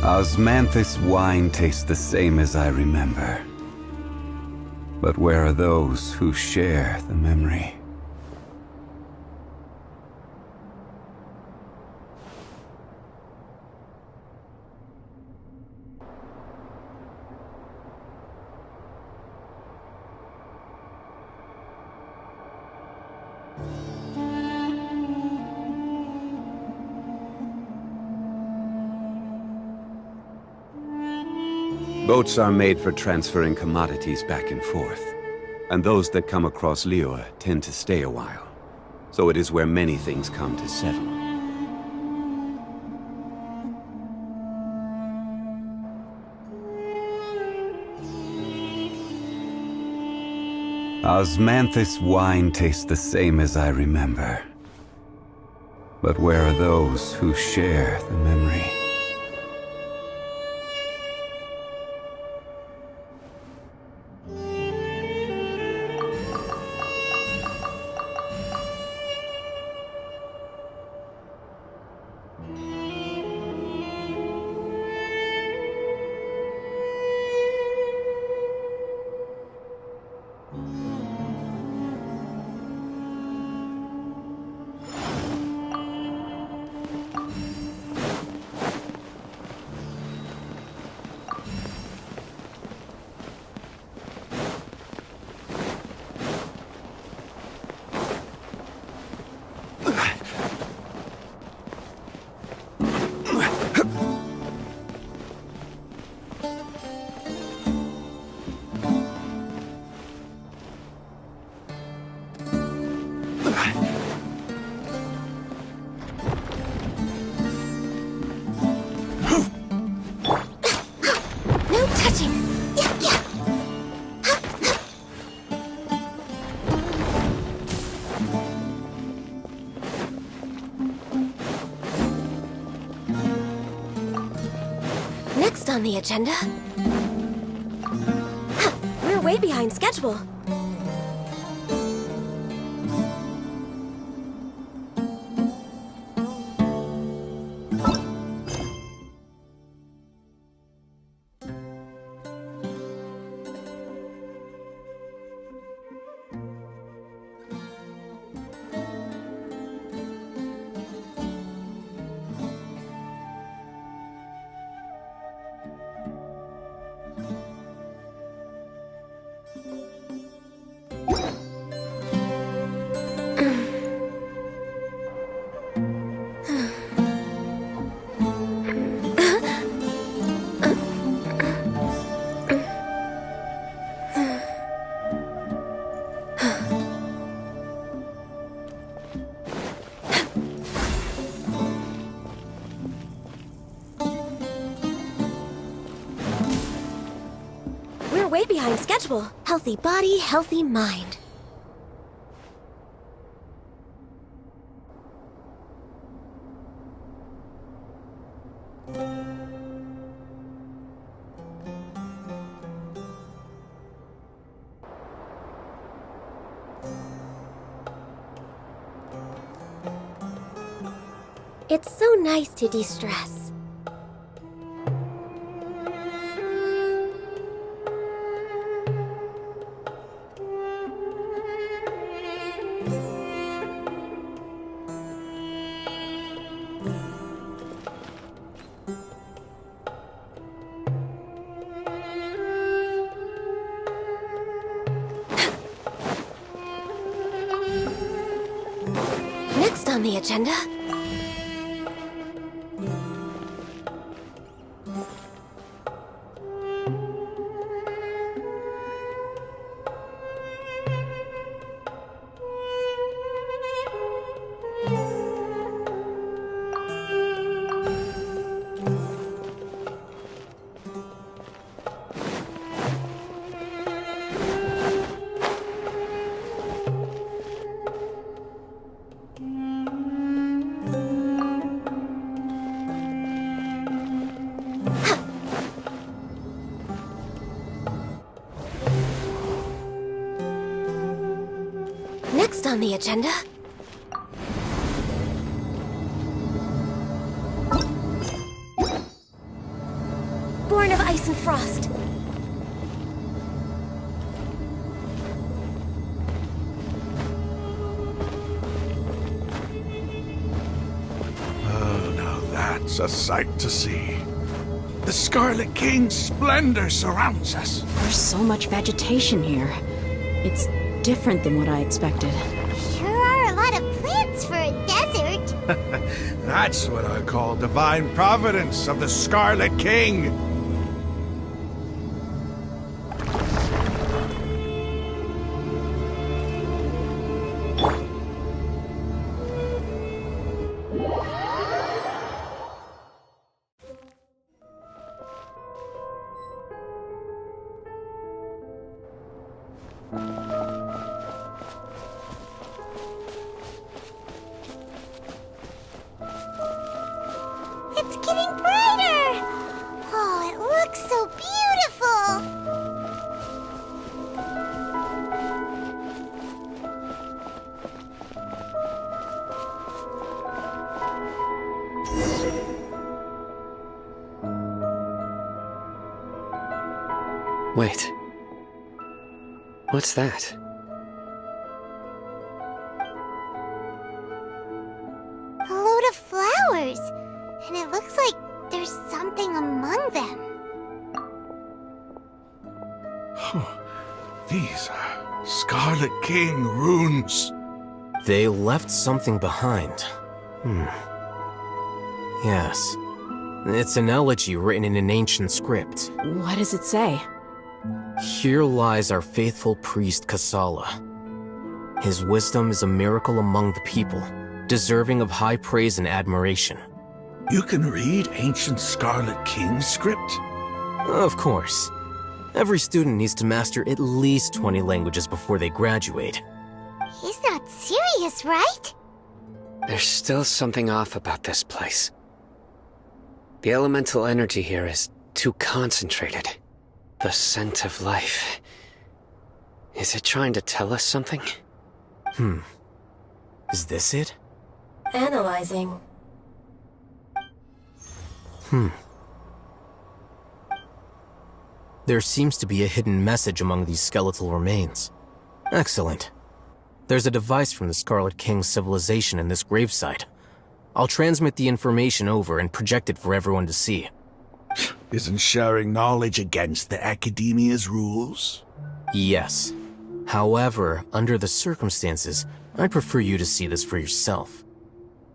Osmanthus wine tastes the same as I remember. But where are those who share the memory? Boats are made for transferring commodities back and forth, and those that come across Lior tend to stay a while. So it is where many things come to settle. Osmanthus wine tastes the same as I remember. But where are those who share the memory? Next on the agenda... We're way behind schedule. We're way behind schedule. Healthy body, healthy mind. It's so nice to de-stress. Next on the agenda... Next on the agenda... Born of Ice and Frost. Oh, now that's a sight to see. The Scarlet King's splendor surrounds us. There's so much vegetation here. It's different than what I expected. Sure are a lot of plants for a desert. That's what I call divine providence of the Scarlet King. It's getting brighter! Oh, it looks so beautiful! Wait. What's that? A load of flowers, and it looks like there's something among them. These are Scarlet King runes. They left something behind. Yes. It's an elegy written in an ancient script. What does it say? Here lies our faithful priest Kasala. His wisdom is a miracle among the people, deserving of high praise and admiration. You can read ancient Scarlet King script? Of course. Every student needs to master at least 20 languages before they graduate. He's not serious, right? There's still something off about this place. The elemental energy here is too concentrated. The scent of life. Is it trying to tell us something? Is this it? Analyzing. There seems to be a hidden message among these skeletal remains. Excellent. There's a device from the Scarlet King's civilization in this gravesite. I'll transmit the information over and project it for everyone to see. Isn't sharing knowledge against the Academia's rules? Yes. However, under the circumstances, I'd prefer you to see this for yourself.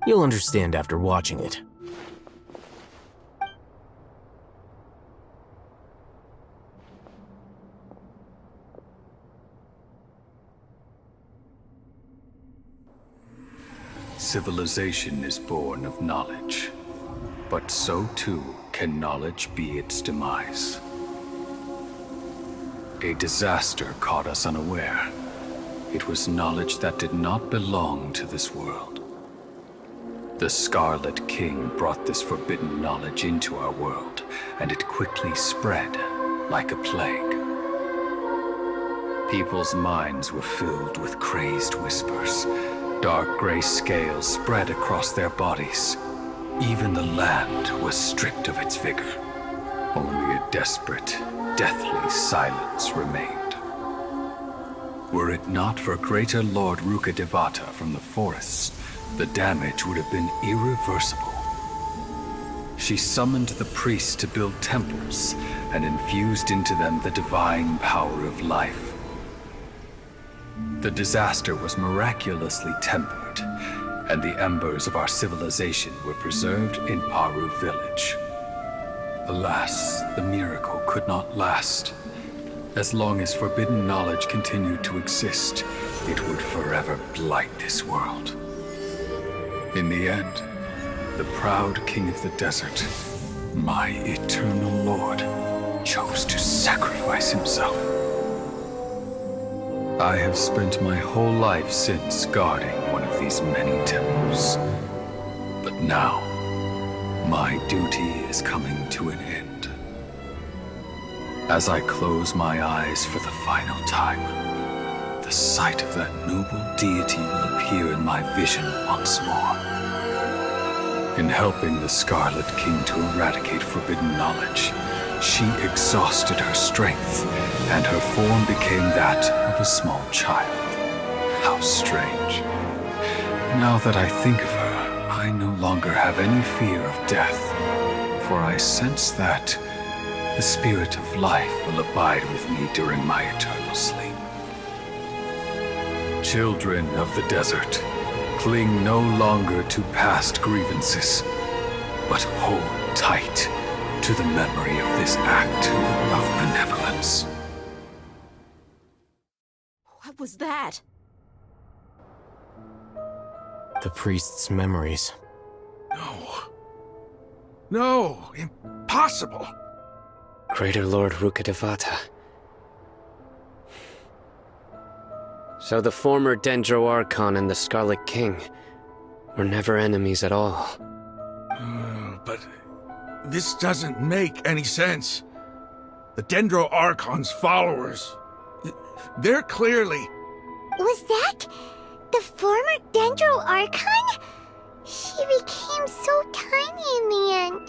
You'll understand after watching it. Civilization is born of knowledge, but so too can knowledge be its demise. a disaster caught us unaware. It was knowledge that did not belong to this world. The Scarlet King brought this forbidden knowledge into our world, and it quickly spread like a plague. People's minds were filled with crazed whispers. Dark gray scales spread across their bodies. Even the land was stripped of its vigor. Only a desperate, deathly silence remained. Were it not for greater Lord Ruka Devata from the forests, the damage would have been irreversible. She summoned the priests to build temples and infused into them the divine power of life. The disaster was miraculously tempered, and the embers of our civilization were preserved in Aru village. Alas, the miracle could not last. As long as forbidden knowledge continued to exist, it would forever blight this world. In the end, the proud king of the desert, my eternal lord, chose to sacrifice himself. I have spent my whole life since guarding one of these many temples. But now, my duty is coming to an end. As I close my eyes for the final time, the sight of that noble deity will appear in my vision once more. In helping the Scarlet King to eradicate forbidden knowledge, she exhausted her strength, and her form became that of a small child. How strange. Now that I think of her, I no longer have any fear of death, for I sense that the spirit of life will abide with me during my eternal sleep. Children of the desert, cling no longer to past grievances, but hold tight to the memory of this act of benevolence. What was that? The priest's memories. No, impossible. Greater Lord Ruka Devata. So the former Dendro Archon and the Scarlet King were never enemies at all. But this doesn't make any sense. The Dendro Archon's followers, they're clearly... Was that the former Dendro Archon? She became so tiny in the end.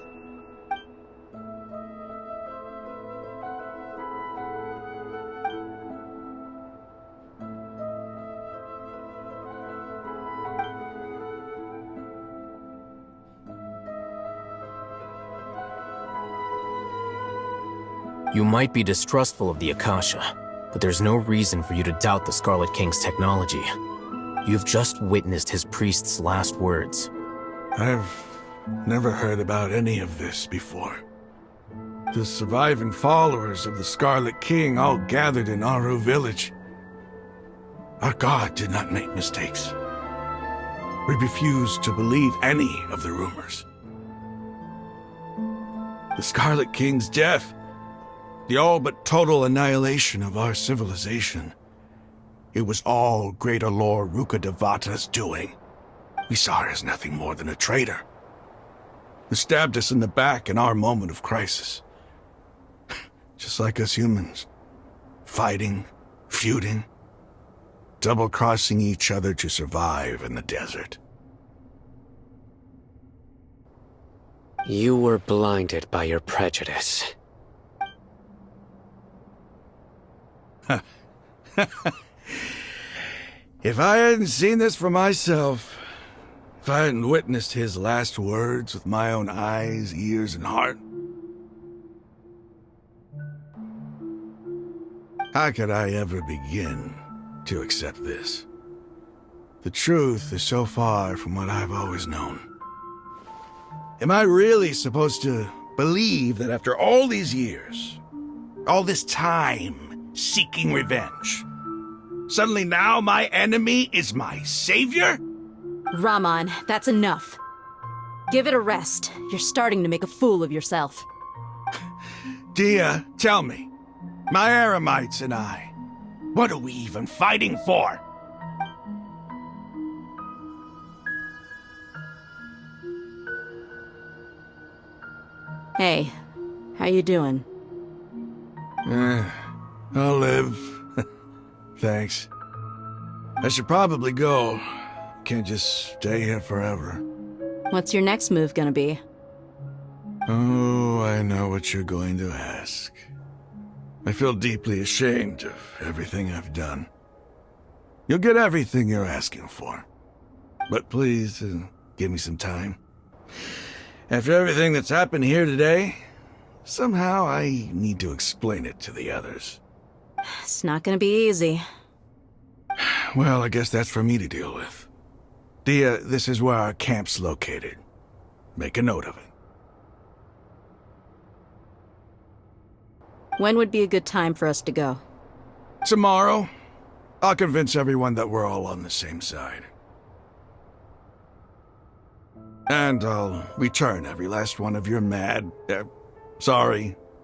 You might be distrustful of the Akasha, but there's no reason for you to doubt the Scarlet King's technology. You've just witnessed his priest's last words. I've never heard about any of this before. The surviving followers of the Scarlet King all gathered in Aru village. Our god did not make mistakes. We refused to believe any of the rumors. The Scarlet King's death, the all but total annihilation of our civilization. It was all Greater Lord Ruka Devata's doing. We saw her as nothing more than a traitor, who stabbed us in the back in our moment of crisis. Just like us humans. Fighting, feuding, double-crossing each other to survive in the desert. You were blinded by your prejudice. If I hadn't seen this for myself, if I hadn't witnessed his last words with my own eyes, ears, and heart, how could I ever begin to accept this? The truth is so far from what I've always known. Am I really supposed to believe that after all these years, all this time seeking revenge, suddenly now my enemy is my savior? Raman, that's enough. Give it a rest. You're starting to make a fool of yourself. Dia, tell me, My Eremites and I. What are we even fighting for? Hey, how you doing? I'll live. Thanks. I should probably go. Can't just stay here forever. What's your next move gonna be? Oh, I know what you're going to ask. I feel deeply ashamed of everything I've done. You'll get everything you're asking for. But please, give me some time. After everything that's happened here today, somehow I need to explain it to the others. It's not gonna be easy. Well, I guess that's for me to deal with. Dia, this is where our camp's located. Make a note of it. When would be a good time for us to go? Tomorrow, I'll convince everyone that we're all on the same side. And I'll return every last one of your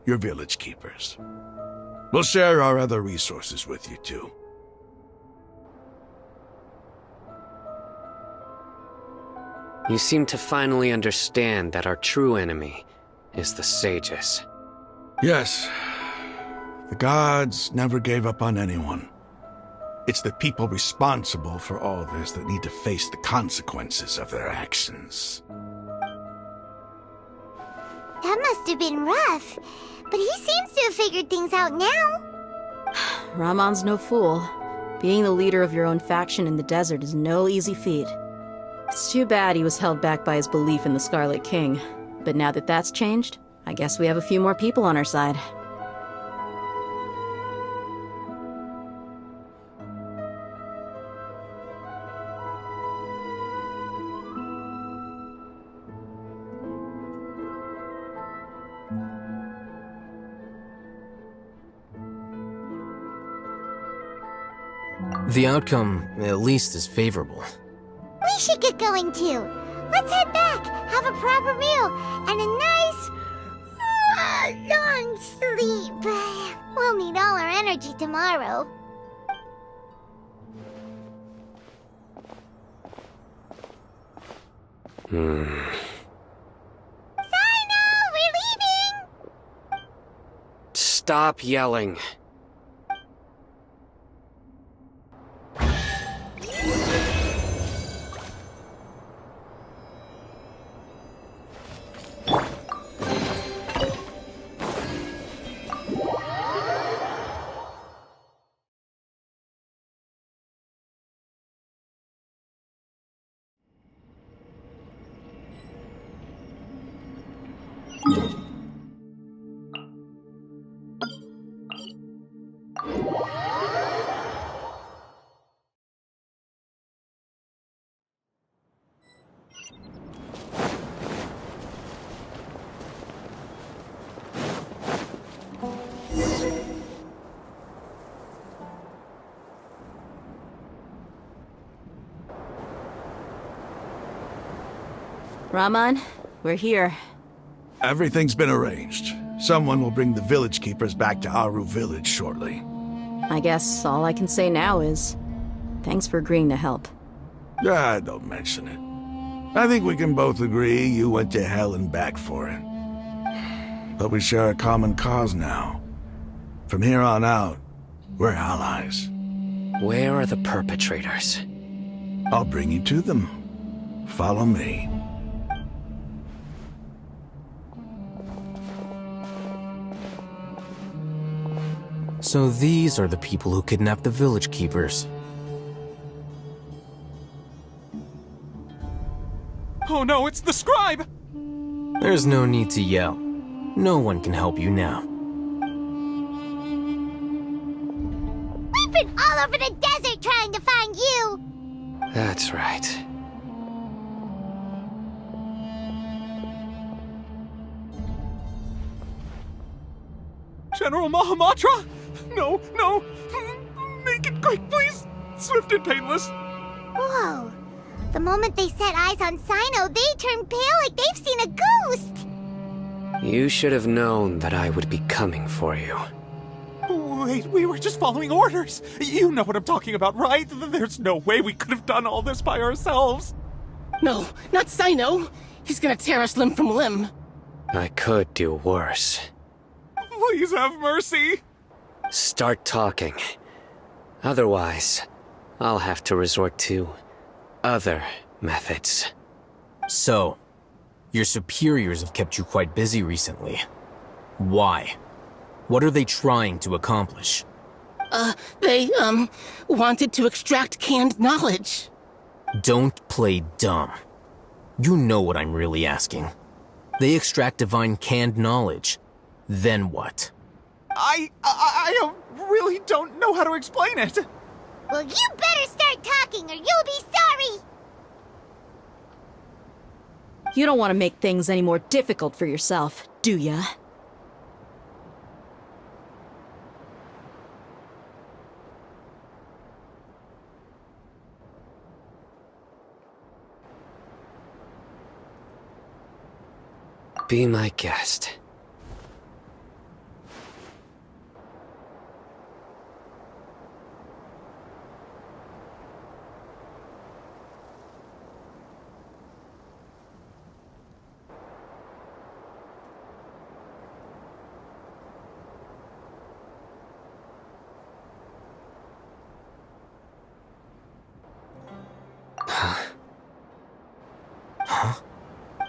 your village keepers. We'll share our other resources with you too. You seem to finally understand that our true enemy is the sages. Yes. The gods never gave up on anyone. It's the people responsible for all this that need to face the consequences of their actions. That must have been rough, but he seems to have figured things out now. Ramon's no fool. Being the leader of your own faction in the desert is no easy feat. It's too bad he was held back by his belief in the Scarlet King. But now that that's changed, I guess we have a few more people on our side. The outcome, at least, is favorable. We should get going too. Let's head back, have a proper meal, and a nice, long sleep. We'll need all our energy tomorrow. Sino, we're leaving! Stop yelling. Ramon, we're here. Everything's been arranged. Someone will bring the village keepers back to Aru village shortly. I guess all I can say now is, thanks for agreeing to help. Don't mention it. I think we can both agree you went to hell and back for it. But we share a common cause now. From here on out, we're allies. Where are the perpetrators? I'll bring you to them. Follow me. So these are the people who kidnapped the village keepers. Oh no, it's the scribe! There's no need to yell. No one can help you now. We've been all over the desert trying to find you! That's right. General Mahamatra? No, no! Make it quick, please! Swift and painless! Whoa. The moment they set eyes on Sino, they turn pale like they've seen a ghost! You should have known that I would be coming for you. Wait, we were just following orders. You know what I'm talking about, right? There's no way we could have done all this by ourselves. No, not Sino. He's gonna tear us limb from limb. I could do worse. Please have mercy. Start talking. Otherwise, I'll have to resort to other methods. So, your superiors have kept you quite busy recently. Why? What are they trying to accomplish? They wanted to extract canned knowledge. Don't play dumb. You know what I'm really asking. They extract divine canned knowledge. Then what? I really don't know how to explain it. Well, you better start talking or you'll be sorry! You don't want to make things any more difficult for yourself, do ya? Be my guest.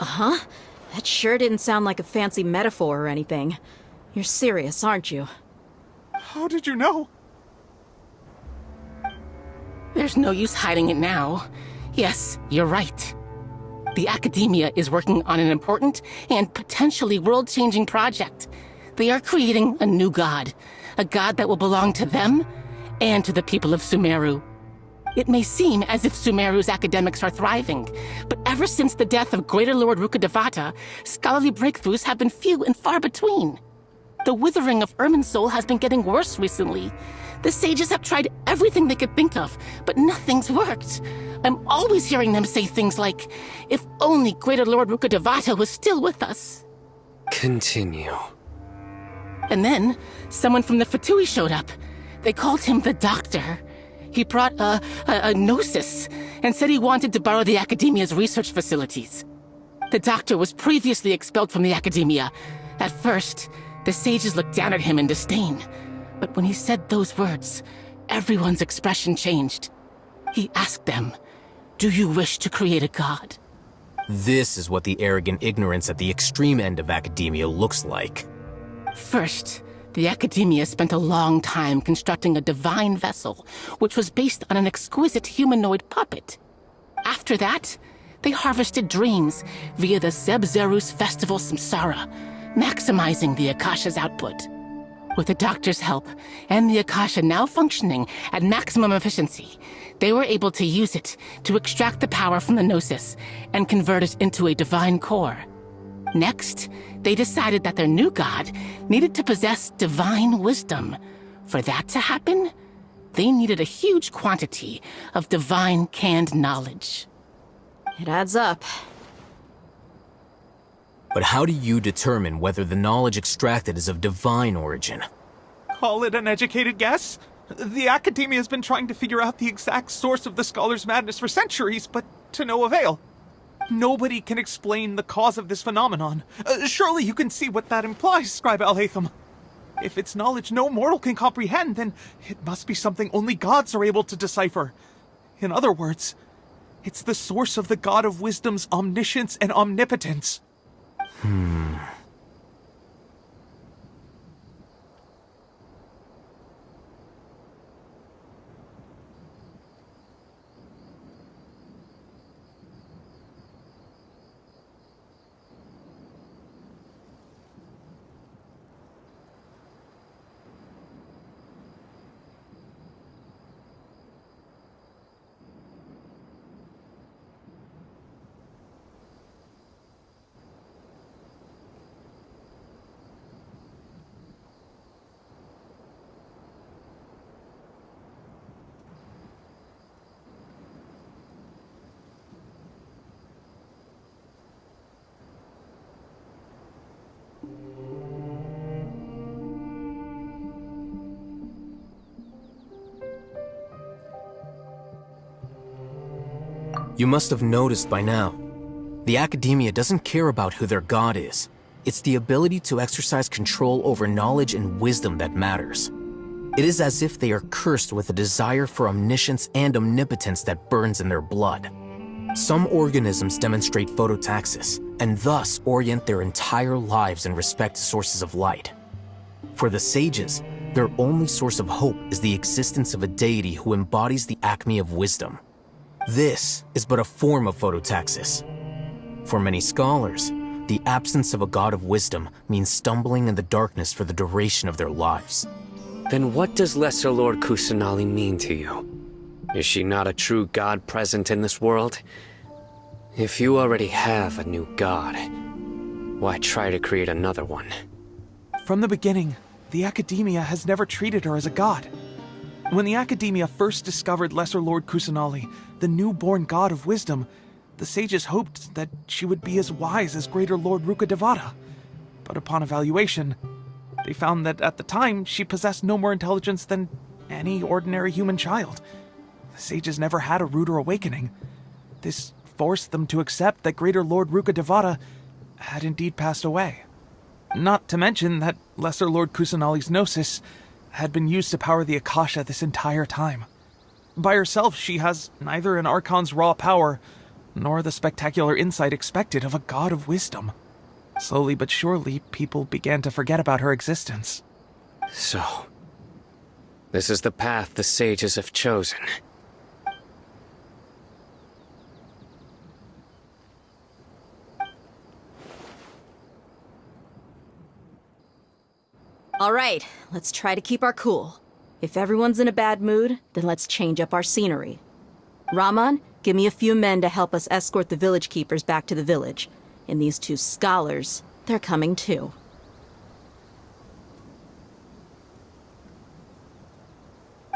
Uh-huh. That sure didn't sound like a fancy metaphor or anything. You're serious, aren't you? How did you know? There's no use hiding it now. Yes, you're right. The Academia is working on an important and potentially world-changing project. They are creating a new god. A god that will belong to them and to the people of Sumeru. It may seem as if Sumeru's academics are thriving, but ever since the death of Greater Lord Rukkhadevata, scholarly breakthroughs have been few and far between. The withering of Irminsul has been getting worse recently. The sages have tried everything they could think of, but nothing's worked. I'm always hearing them say things like, if only Greater Lord Rukkhadevata was still with us. Continue. And then, someone from the Fatui showed up. They called him the Doctor. He brought a gnosis and said he wanted to borrow the Academia's research facilities. The Doctor was previously expelled from the Academia. At first, the sages looked down at him in disdain. But when he said those words, everyone's expression changed. He asked them, "Do you wish to create a god?" This is what the arrogant ignorance at the extreme end of academia looks like. First, the Academia spent a long time constructing a divine vessel, which was based on an exquisite humanoid puppet. After that, they harvested dreams via the Zeb-Zerus Festival Samsara, maximizing the Akasha's output. With the Doctor's help, and the Akasha now functioning at maximum efficiency, they were able to use it to extract the power from the Gnosis and convert it into a divine core. Next, they decided that their new god needed to possess divine wisdom. For that to happen, they needed a huge quantity of divine canned knowledge. It adds up. But how do you determine whether the knowledge extracted is of divine origin? Call it an educated guess? The Academia has been trying to figure out the exact source of the Scholar's madness for centuries, but to no avail. Nobody can explain the cause of this phenomenon. Surely you can see what that implies, Scribe Alhaitham. If it's knowledge no mortal can comprehend, then it must be something only gods are able to decipher. In other words, it's the source of the God of Wisdom's omniscience and omnipotence. You must have noticed by now. The Academia doesn't care about who their god is. It's the ability to exercise control over knowledge and wisdom that matters. It is as if they are cursed with a desire for omniscience and omnipotence that burns in their blood. Some organisms demonstrate phototaxis, and thus orient their entire lives in respect to sources of light. For the sages, their only source of hope is the existence of a deity who embodies the acme of wisdom. This is but a form of phototaxis. For many scholars, the absence of a god of wisdom means stumbling in the darkness for the duration of their lives. Then what does Lesser Lord Kusanali mean to you? Is she not a true god present in this world? If you already have a new god, why try to create another one? From the beginning, the Academia has never treated her as a god. When the Academia first discovered Lesser Lord Kusanali, the newborn god of wisdom, the sages hoped that she would be as wise as Greater Lord Ruka Devata. But upon evaluation, they found that at the time she possessed no more intelligence than any ordinary human child. The sages never had a ruder awakening. This forced them to accept that Greater Lord Ruka Devata had indeed passed away. Not to mention that Lesser Lord Kusanali's gnosis had been used to power the Akasha this entire time. By herself, she has neither an Archon's raw power, nor the spectacular insight expected of a god of wisdom. Slowly but surely, people began to forget about her existence. So, this is the path the sages have chosen. All right, let's try to keep our cool. If everyone's in a bad mood, then let's change up our scenery. Raman, give me a few men to help us escort the village keepers back to the village. And these two scholars, they're coming too.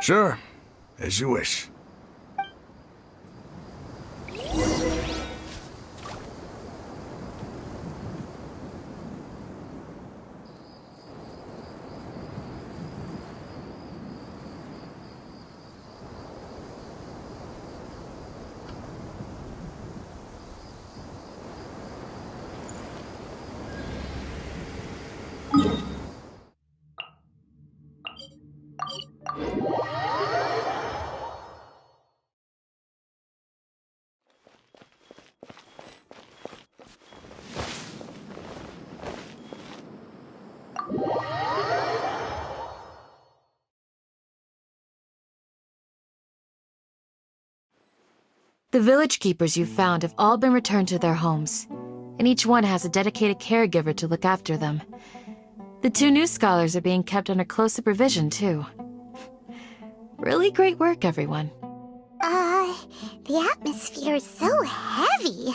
Sure, as you wish. The village keepers you've found have all been returned to their homes, and each one has a dedicated caregiver to look after them. The two new scholars are being kept under close supervision, too. Really great work, everyone. The atmosphere is so heavy.